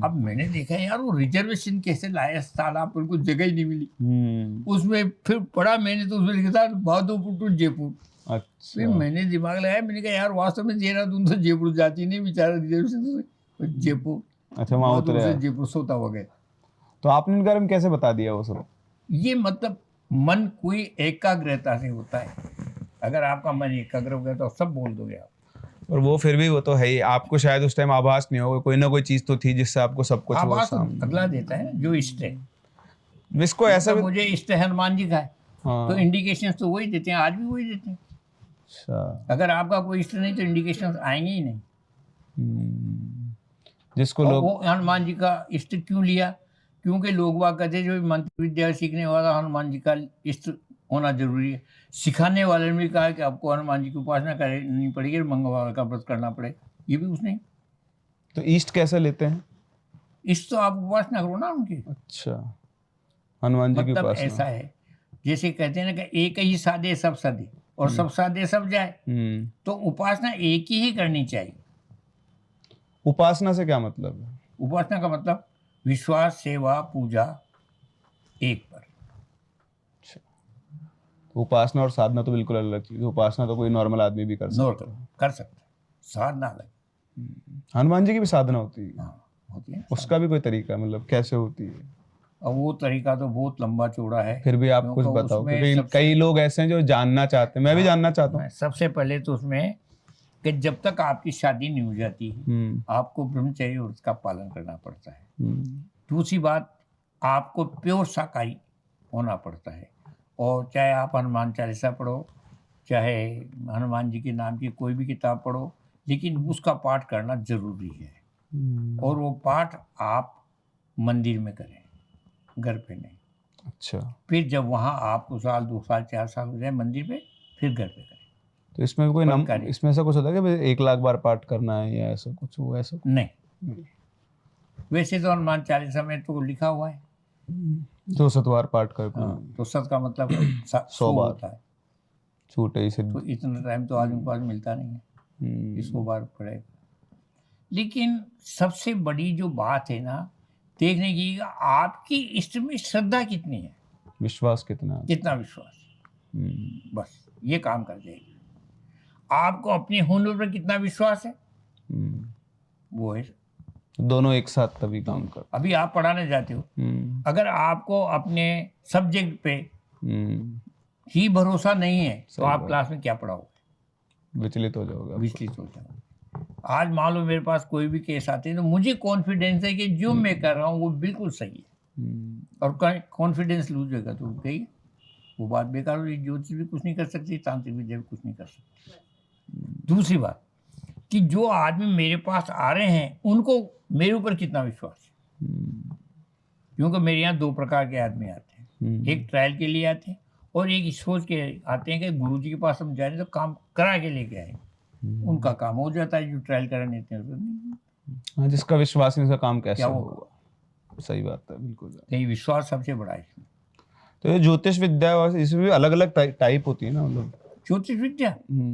अब मैंने देखा यार वो रिजर्वेशन कैसे लाया, साला उनको जगह ही नहीं मिली उसमें। फिर पढ़ा मैंने तो उसमें लिखा था माधोपुर टू जयपुर। अच्छा। फिर मैंने दिमाग लगाया, मैंने कहा यार वास्तव में देहरादून तो जयपुर जाती नहीं, बेचारा रिजर्वेशन तो जयपुर। अच्छा, वहाँ उतरे से जयपुर सोता वगैरह। तो आपने इनके बारे में कैसे बता दिया वो सब? ये मतलब मन कोई एकाग्रता से होता है, अगर आपका मन एकाग्र हो गया तो सब बोल दोगे आप। और वो फिर भी वो तो है ही, आपको शायद उस टाइम आभास नहीं होगा, कोई ना कोई चीज तो थी जिससे आपको सब कुछ आभास अगला देता है जो इष्ट है। इसको ऐसा भी... मुझे इष्ट हनुमान जी का है। हाँ। तो इंडिकेशन तो वही देते हैं, आज भी वही देते हैं। अच्छा। अगर आपका कोई इष्ट नहीं तो इंडिकेशन आएंगे ही नहीं। जिसको लोग वो हनुमान जी का इष्ट क्यों लिया? क्योंकि लोग बाग कहते जो मंत्र विद्या सीखने वाला हनुमान जी का इष्ट होना जरूरी है। सिखाने वाले ने भी कहा कि आपको हनुमान जी की उपासना करनी पड़ेगी, मंगलवार का व्रत करना पड़े, ये भी उसने। तो इष्ट कैसे लेते हैं? इष्ट तो आप उपासना करो ना उनकी। अच्छा, हनुमान जी की उपासना। मतलब ऐसा है जैसे कहते हैं ना कि एक ही साधे सब सदे और सब साधे सब जाए, तो उपासना एक ही करनी चाहिए। उपासना से क्या मतलब है? उपासना का मतलब विश्वास, सेवा, पूजा एक पर। उपासना और साधना तो बिल्कुल अलग चीज है। उपासना तो कोई नॉर्मल आदमी भी कर सकता है, साधना अलग। हनुमान जी की भी साधना होती है? हाँ, होती है। उसका भी कोई तरीका, मतलब कैसे होती है? अब वो तरीका तो बहुत लंबा चौड़ा है, फिर भी आप कुछ बताओ, क्योंकि कई लोग ऐसे हैं जो जानना चाहते हैं, मैं भी जानना चाहता हूँ। सबसे पहले तो उसमें कि जब तक आपकी शादी नहीं हो जाती है आपको ब्रह्मचर्य और उसका पालन करना पड़ता है। दूसरी बात, आपको प्योर शाकाहारी होना पड़ता है। और चाहे आप हनुमान चालीसा पढ़ो, चाहे हनुमान जी के नाम की कोई भी किताब पढ़ो, लेकिन उसका पाठ करना जरूरी है। और वो पाठ आप मंदिर में करें, घर पे नहीं। अच्छा, फिर जब वहाँ आपको 1 साल 2 साल 4 साल हो जाए मंदिर पे, फिर घर पे करें। तो इसमें कोई पक्का नहीं। इसमें ऐसा कुछ होता है कि भाई 1 लाख बार पाठ करना है या ऐसा कुछ, वो ऐसा? नहीं, वैसे तो हनुमान चालीसा में तो लिखा हुआ है 200 बार पाठ करना। हाँ, तो 100 का मतलब 100 100 बार। होता है। छूटे ही से। तो इतना टाइम तो आदमी के पास मिलता नहीं है, 100 बार पढ़ेगा। लेकिन सबसे बड़ी जो बात है ना, देखने की आपकी इष्ट में श्रद्धा कितनी है, विश्वास कितना है? कितना विश्वास है। बस ये काम कर जाएगी। आपको अपने हुनर पर कितना विश्वास है, वो है। दोनों एक साथ तभी काम कर। अभी आप पढ़ाने जाते हो, अगर आपको अपने सब्जेक्ट पे ही भरोसा नहीं है तो आप क्लास में क्या पढ़ाओगे? विचलित हो जाओगे आप। विचलित हो जाओगे। आज मान लो मेरे पास कोई भी केस आते हैं तो मुझे कॉन्फिडेंस है कि जो मैं कर रहा हूँ वो बिल्कुल सही है। और कॉन्फिडेंस लूज होगा तो गई वो बात बेकार हुई। ज्योतिष भी कुछ नहीं कर सकती, तांत्रिक विद्या भी कुछ नहीं कर सकती। दूसरी बात कि जो आदमी मेरे पास आ रहे हैं उनको मेरे ऊपर कितना विश्वास है, क्योंकि मेरे यहाँ 2 प्रकार के आदमी आते हैं। एक ट्रायल के लिए आते हैं और एक सोच के आते हैं कि गुरुजी के पास हम जा रहे हैं तो काम करा के लेके आए। उनका काम हो जाता है, जो ट्रायल कराने देते हैं नहीं। हाँ, जिसका विश्वास नहीं उसका काम कैसे क्या होगा? सही बात है, बिल्कुल। यही विश्वास सबसे बड़ा है इसमें। तो ये ज्योतिष विद्या इसमें भी अलग अलग टाइप होती है ना, मतलब ज्योतिष विद्या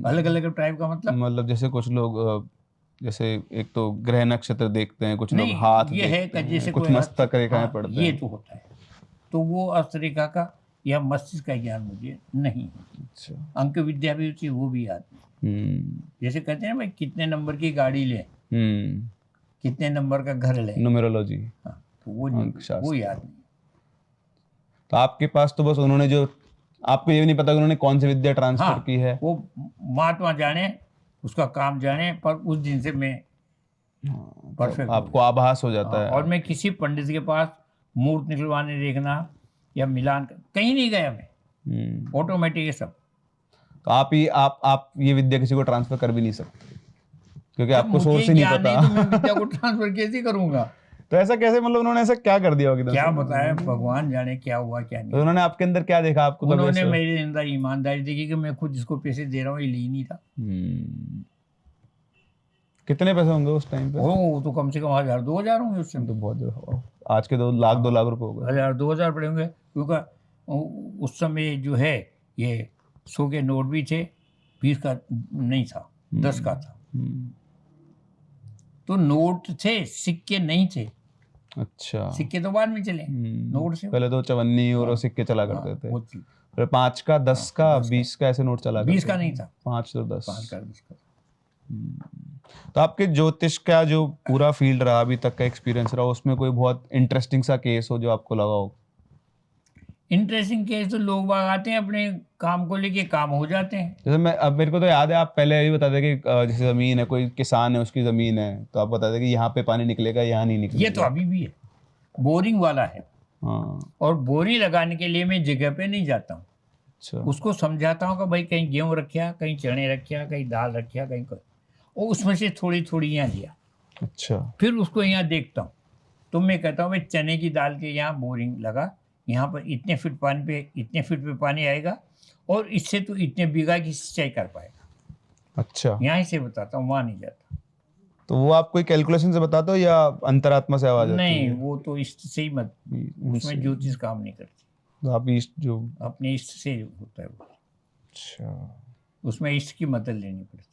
अलग अलग टाइप का मतलब जैसे कुछ लोग जैसे एक तो ग्रह नक्षत्र देखते हैं, कुछ लोग हाथ ये है देखते कि जैसे हैं, कुछ कोई मस्तक रेखाएं पढ़ते ये हैं। तो होता है, तो वो हस्तरेखा का या मस्तिष्क का ज्ञान मुझे नहीं है। अच्छा। अंक विद्या भी होती है, वो भी आती है। जैसे कहते हैं भाई कितने नंबर की गाड़ी ले, कितने नंबर का घर ले, न्यूमेरोलॉजी। हाँ, तो वो याद नहीं। तो आपके पास तो बस उन्होंने जो, आपको ये भी नहीं पता कि उन्होंने कौन सी विद्या ट्रांसफर की है। वो महात्मा जाने, उसका काम जाने, पर उस दिन से मैं परफेक्ट आपको आभास हो जाता है। और मैं किसी पंडित के पास मूर्त निकलवाने देखना या मिलान कहीं नहीं गया मैं, ऑटोमेटिक है सब। तो आप ये विद्या किसी को ट्रांसफर कर भी नहीं सकते क्योंकि आपको सोर्स ही नहीं पता। तो मैं विद्या को ट्रांसफर कैसे करूंगा? तो ऐसा कैसे, मतलब उन्होंने ऐसा क्या कर दिया होगा? क्या बताया, भगवान जाने क्या हुआ क्या नहीं। तो उन्होंने आपके अंदर क्या देखा? आपको उन्होंने मेरे अंदर ईमानदारी देखी कि मैं खुद इसको पैसे दे रहा हूँ, ये ले ही नहीं था। कितने पैसे होंगे उस टाइम पे? वो तो कम से कम 1000-2000 होंगे उस समय। तो बहुत, आज के 2 लाख रुपए हो गए। 1000-2000 पड़े होंगे, क्योंकि उस समय जो है ये 100 के नोट भी थे, 20 का नहीं था, 10 का था। तो नोट थे, सिक्के नहीं थे। अच्छा। सिक्के तो बाद में चले, नोट से पहले तो 54 और सिक्के चला करते थे। फिर 5 का, 10 का, 20 का ऐसे नोट चला करते थे। 20 का नहीं था, 5 और 10। 5 का 20 का। तो आपके ज्योतिष का जो पूरा फील्ड रहा अभी तक का एक्सपीरियंस रहा, उसमें कोई बहुत इंटरेस्टिंग सा केस हो जो आपको लगा हो? इंटरेस्टिंग केस तो लोग बाग आते हैं अपने काम को लेके, काम हो जाते हैं। जैसे अब मेरे को तो याद है, आप पहले ये बता दें कि जैसे जमीन है, कोई किसान है, उसकी जमीन है, तो आप बता दें कि यहाँ पे पानी निकलेगा, यहाँ नहीं निकलेगा। ये तो अभी भी है, बोरिंग वाला है। हाँ। और बोरिंग लगाने के लिए मैं जगह पे नहीं जाता हूँ। अच्छा। उसको समझाता हूँ कि भाई कहीं गेहूँ रखिया, कहीं चने रखिया, कहीं दाल रखिया, कहीं और उसमें से थोड़ी थोड़ी यहाँ दिया। अच्छा। फिर उसको यहाँ देखता हूँ तो मैं कहता हूँ भाई चने की दाल के यहाँ बोरिंग लगा, यहाँ पर इतने फीट पानी पे, इतने फीट पे पानी आएगा और इससे तो इतने बीघा की सिंचाई कर पाएगा। अच्छा। यहाँ से बताता हूँ, वहाँ नहीं जाता। तो वो आप कोई कैलकुलेशन से बताते हो या अंतरात्मा से आवाज आती है? नहीं, वो तो इष्ट से ही मत, उसमें ज्योतिष काम नहीं करती। तो आप इष्ट जो अपने इष्ट से होता है वो। अच्छा। उसमें इष्ट की मदद लेनी पड़ती है।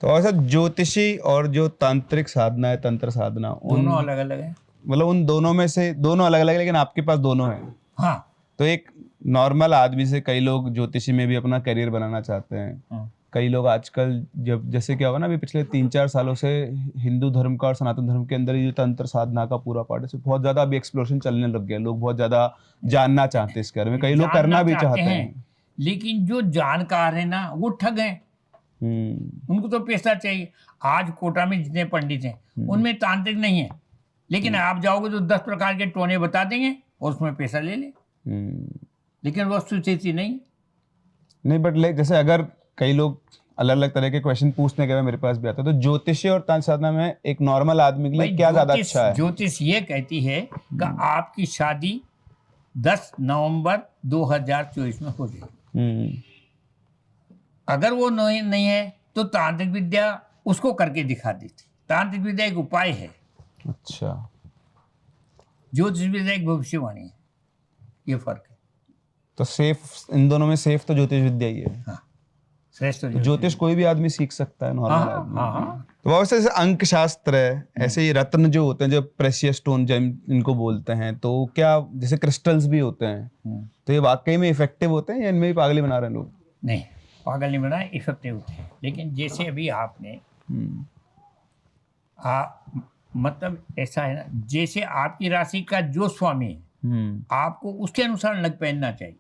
तो ऐसा ज्योतिषी और जो तांत्रिक साधना है, तंत्र साधना, दोनों अलग अलग है। मतलब उन दोनों में से दोनों अलग अलग है, लेकिन आपके पास दोनों है। हाँ। तो एक नॉर्मल आदमी से कई लोग ज्योतिषी में भी अपना करियर बनाना चाहते हैं। हाँ। कई लोग आजकल जब जैसे क्या हुआ ना, अभी पिछले 3-4 सालों से हिंदू धर्म का और सनातन धर्म के अंदर ये तंत्र साधना का पूरा पार्ट है, बहुत ज्यादा अभी एक्सप्लोरेशन चलने लग गया। लोग बहुत ज्यादा जानना चाहते हैं इसके बारे में, कई लोग करना भी चाहते हैं। लेकिन जो जानकार है ना वो ठग हैं। उनको तो पैसा चाहिए। आज कोटा में जितने पंडित हैं उनमें तांत्रिक नहीं है, लेकिन आप जाओगे तो 10 प्रकार के टोने बता देंगे और उसमें पैसा ले ले। लेकिन वस्तु स्थिति नहीं। बट जैसे अगर कई लोग अलग अलग तरह के क्वेश्चन पूछने के बाद मेरे पास भी आता है। तो ज्योतिषी और तांत्रिक साधना में एक नॉर्मल आदमी के लिए भाई क्या ज्यादा अच्छा है? ज्योतिष ये कहती है कि आपकी शादी 10 नवंबर 2024 में हो जाएगी। अगर वो नहीं है तो तांत्रिक विद्या उसको करके दिखा देती। तांत्रिक विद्या एक उपाय है, अच्छा, ज्योतिष विद्या एक भविष्यवाणी है, ये फर्क है। तो सेफ इन दोनों में सेफ तो ज्योतिष विद्या ही है। हाँ, श्रेष्ठ तो ज्योतिष कोई भी आदमी सीख सकता है, नॉर्मल हाँ आदमी। हाँ हाँ। तो वैसे जैसे अंक शास्त्र है, ऐसे ही रत्न जो होते हैं, जो प्रेशियस स्टोन इनको बोलते हैं, तो क्या जैसे क्रिस्टल्स भी होते हैं, तो ये वाकई में इफेक्टिव होते हैं या इनमें भी पागली बना रहे हैं लोग? नहीं, पागल नहीं बना, इफेक्टिव होते हैं। लेकिन जैसे अभी आपने मतलब ऐसा है ना, जैसे आपकी राशि का जो स्वामी है आपको उसके अनुसार नग पहनना चाहिए।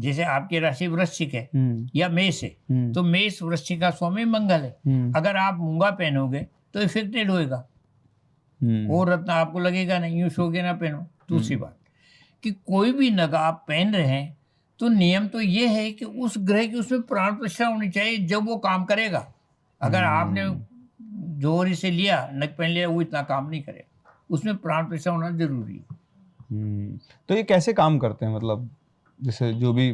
जैसे आपकी राशि वृश्चिक है या मेष है, तो मेष वृश्चिक का स्वामी मंगल है। अगर आप मूंगा पहनोगे तो इफेक्टेड होएगा, वो रत्न आपको लगेगा नहीं, यूं सोगे ना पहनो। दूसरी बात कि कोई भी नग आप पहन रहे हैं तो नियम तो ये है कि उस ग्रह की उसमें प्राण प्रतिष्ठा होनी चाहिए जब वो काम करेगा। अगर आपने जोर से लिया, नग पहन लिया, वो इतना काम नहीं करेगा, उसमें प्राण प्रतिष्ठा होना जरूरी है। तो ये कैसे काम करते हैं, मतलब जैसे जो भी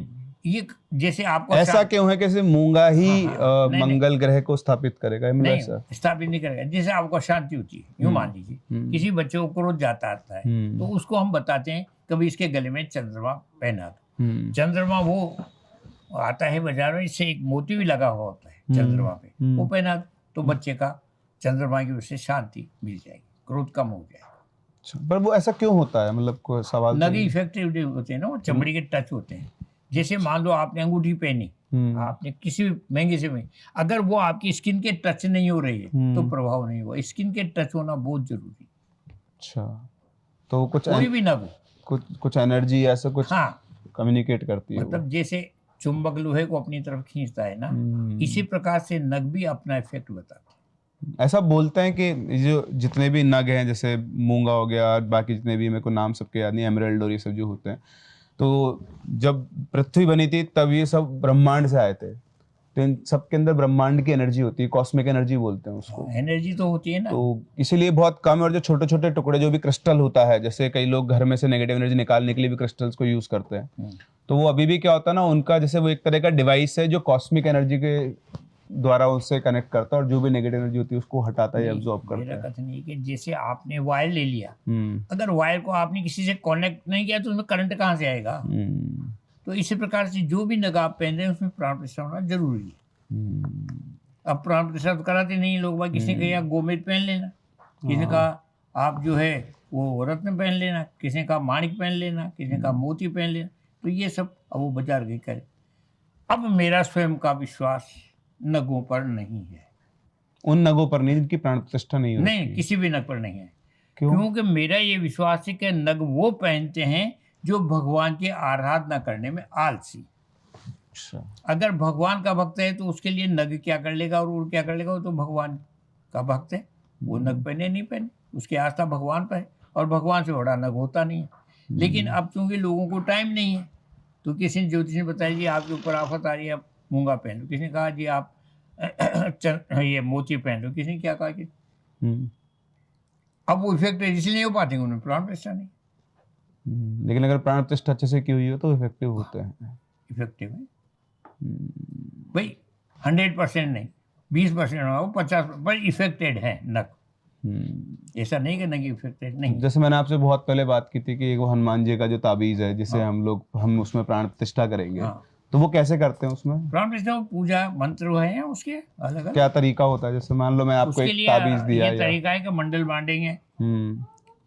ये जैसे आपको ऐसा क्यों है कि जैसे मूंगा ही नहीं, मंगल ग्रह को स्थापित करेगा? नहीं, स्थापित नहीं करेगा। जैसे आपको शांति होती है, यूं मान लीजिए किसी बच्चे को क्रोध जाता आता है, तो उसको हम बताते हैं कभी इसके गले में चंद्रमा पहना दो। चंद्रमा वो आता है बाजार में, इससे एक मोती भी लगा हुआ होता है चंद्रमा पे, वो पहना दो तो बच्चे का चंद्रमा की वजह से शांति मिल जाएगी, क्रोध कम हो जाएगा। पर वो ऐसा क्यों होता है, मतलब कोई सवाल? नग इफेक्टिव होते हैं ना, वो चमड़ी के टच होते हैं। जैसे मान लो आपने अंगूठी पहनी, आपने किसी भी महंगे से महंगी, अगर वो आपकी स्किन के टच नहीं हो रही है तो प्रभाव नहीं हुआ। स्किन के टच होना बहुत जरूरी है। अच्छा, तो कुछ कोई भी नग कुछ एनर्जी ऐसा कुछ हाँ कम्युनिकेट करती है, मतलब जैसे चुंबक लोहे को अपनी तरफ खींचता है ना, इसी प्रकार से नग भी अपना इफेक्ट बताते हैं। ऐसा बोलते हैं कि जो जितने भी नग हैं, जैसे मूंगा हो गया, बाकी जितने भी, मेरे को नाम सबके याद नहीं, एमरल्ड और ये सब जो होते हैं, तो जब पृथ्वी बनी थी तब ये सब ब्रह्मांड से आए थे, तो इन सबके अंदर ब्रह्मांड की एनर्जी होती है, कॉस्मिक एनर्जी बोलते हैं उसको। एनर्जी तो होती है ना, तो इसीलिए बहुत कम। और जो छोटे छोटे टुकड़े जो भी क्रिस्टल होता है, जैसे कई लोग घर में से नेगेटिव एनर्जी निकालने के लिए भी क्रिस्टल्स को यूज करते हैं, तो वो अभी भी क्या होता है ना, उनका जैसे वो एक तरह का डिवाइस है जो कॉस्मिक एनर्जी के द्वारा उससे कनेक्ट करता है और जो भी नेगेटिव एनर्जी होती है उसको हटाता है, एब्जॉर्ब करता है। मेरा कथन ये कि जैसे आपने वायर ले लिया, अगर वायर को आपने किसी से कनेक्ट नहीं किया तो उसमें करंट कहाँ से आएगा? तो इसी प्रकार से जो भी नग आप पहन रहे हैं उसमें प्राण प्रतिष्ठा होना जरूरी है। अब प्राण प्रतिष्ठा तो कराते नहीं लोग बाग। किसी ने कहा गोमेद पहन लेना, किसी ने कहा आप जो है वो रत्न पहन लेना, किसी ने कहा माणिक पहन लेना, किसी ने कहा मोती पहन लेना, तो ये सब अब वो बाजार गई करे। अब मेरा स्वयं का विश्वास नगों पर नहीं है। उन नगों पर नहीं जिनकी प्राण प्रतिष्ठा नहीं होती? नहीं, किसी भी नग पर नहीं है। क्यों? क्योंकि मेरा ये विश्वास है कि नग वो पहनते हैं जो भगवान की आराधना करने में आलसी। अच्छा, अगर भगवान का भक्त है तो उसके लिए नग क्या कर लेगा और वो क्या कर लेगा? वो तो भगवान का भक्त है, वो नग पहने नहीं पहने, उसकी आस्था भगवान पर है और भगवान से बड़ा नग होता नहीं है। लेकिन अब चूंकि लोगों को टाइम नहीं है, तो किसी ने ज्योतिष ने बताया जी आपके ऊपर आफत आ रही है, आप मूंगा पहन लो। किसी ने कहा जी आप ये मोती पहन लो। किसी ने क्या कहा कि अब वो इफेक्ट इसलिए नहीं हो पाते, उन्हें प्राण प्रतिष्ठा नहीं। लेकिन अगर प्राण प्रतिष्ठा अच्छे से की हुई हो तो इफेक्टिव होते हैं। इफेक्टिव है भाई, 100% नहीं, 20% हो, 50% पर इफेक्टेड है नग। ऐसा नहीं कि नग इफेक्टेड नहीं। जैसे मैंने आपसे बहुत पहले बात की थी कि एक वो हनुमान जी का जो ताबीज है, जिसे हम उसमें प्राण प्रतिष्ठा करेंगे, तो वो कैसे करते हैं? उसमें प्राण प्रतिष्ठा पूजा मंत्र है उसके अलग अलग क्या तरीका होता है? जैसे मान लो मैं आपको एक ताबीज दिया, ये तरीका है कि मंडल बांटेंगे।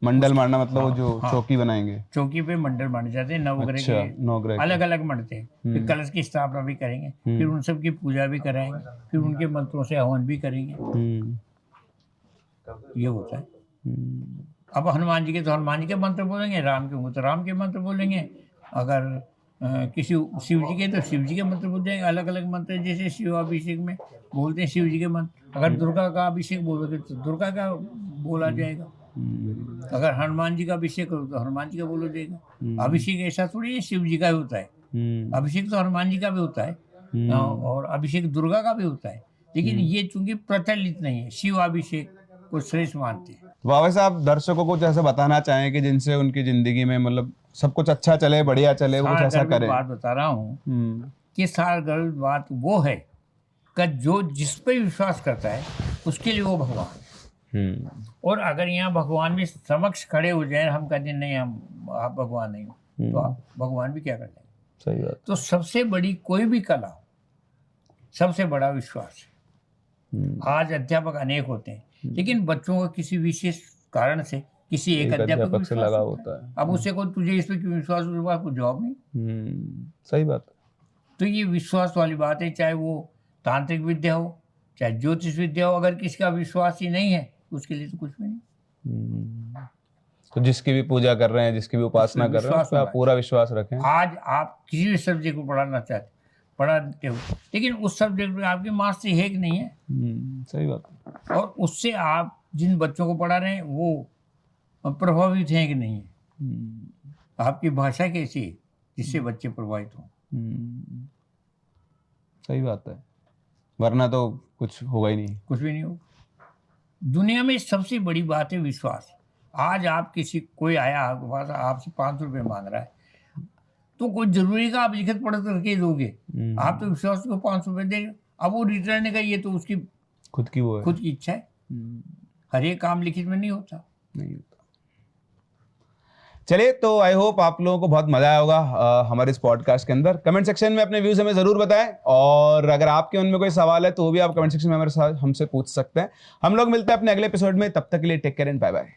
मंडल मारना मतलब वो जो चौकी बनाएंगे, चौकी पे मंडल बांटे जाते हैं, नवग्रह के 9 ग्रह अलग अलग मंडते हैं। फिर कलश की स्थापना भी करेंगे, फिर उन सब की पूजा भी कराएंगे, फिर उनके मंत्रों से हवन भी करेंगे। ये होता है। अब हनुमान जी के तो हनुमान जी के मंत्र बोलेंगे, राम के होंगे तो राम के मंत्र बोलेंगे, अगर किसी शिव जी के तो शिव जी के मंत्र बोल जाएंगे। अलग अलग मंत्र, जैसे शिवाभिषेक में बोलते हैं शिव जी के मंत्र, अगर दुर्गा का अभिषेक बोलोगे तो दुर्गा का बोला जाएगा, अगर हनुमान जी का अभिषेक करो तो हनुमान जी का बोला जाएगा। अभिषेक ऐसा थोड़ी है शिव जी का भी होता है, अभिषेक तो हनुमान जी का भी होता है, और अभिषेक दुर्गा का भी होता है, लेकिन ये चूंकि प्रचलित नहीं है, शिव अभिषेक को श्रेष्ठ मानते हैं। बाबा साहब दर्शकों को जैसे बताना चाहें कि जिनसे उनकी जिंदगी में मतलब सब कुछ अच्छा चले, बढ़िया चले, वो कुछ ऐसा सारगर्भित करे। बात बता रहा हूँ कि सारगर्भित बात वो है कि जो जिस पे विश्वास करता है उसके लिए वो भगवान है। और अगर यहाँ भगवान भी समक्ष खड़े हो जाए, हम कहते नहीं आप भगवान नहीं हो, तो आप भगवान भी क्या कर लेंगे? सही बात। तो सबसे बड़ी कोई भी कला हो, सबसे बड़ा विश्वास है। आज अध्यापक अनेक होते हैं, लेकिन बच्चों को किसी विशेष कारण से किसी एक अध्यापक से लगा होता है। अब उससे को तुझे इस पे क्यों विश्वास, उसके बाद कोई जवाब नहीं। सही बात। तो ये विश्वास वाली बात है, चाहे वो तांत्रिक विद्या हो, चाहे ज्योतिष विद्या हो, अगर किसी का विश्वास ही नहीं है उसके लिए तो कुछ भी नहीं। तो जिसकी भी पूजा कर रहे हैं, जिसकी भी उपासना कर रहे हैं, उस पर आप पूरा विश्वास रखें। आज आप किसी भी सब्जेक्ट को पढ़ाते हो, लेकिन उस सब्जेक्ट में आपकी मास्टरी है कि नहीं है? सही बात। और उससे आप जिन बच्चों को पढ़ा रहे हैं वो प्रभावित हैं कि नहीं है? आपकी भाषा कैसी है जिससे बच्चे प्रभावित हों? सही बात है, वरना तो कुछ होगा ही नहीं, कुछ भी नहीं होगा। दुनिया में सबसे बड़ी बात है विश्वास। आज आप कोई आया आपके पास, आपसे 500 रुपये मांग रहा है, तो कोई जरूरी का आप लिखित पढ़ करके दोगे? आप तो विश्वास को 500 रुपये देंगे। अब वो रिटर्न का ये तो उसकी खुद की इच्छा है। हर एक काम लिखित में नहीं होता। चलिए, तो आई होप आप लोगों को बहुत मजा आया होगा हमारे इस पॉडकास्ट के अंदर। कमेंट सेक्शन में अपने व्यूज हमें जरूर बताएं, और अगर आपके मन में कोई सवाल है तो वो भी आप कमेंट सेक्शन में हमारे साथ हमसे पूछ सकते हैं। हम लोग मिलते हैं अपने अगले एपिसोड में, तब तक के लिए take care and bye bye.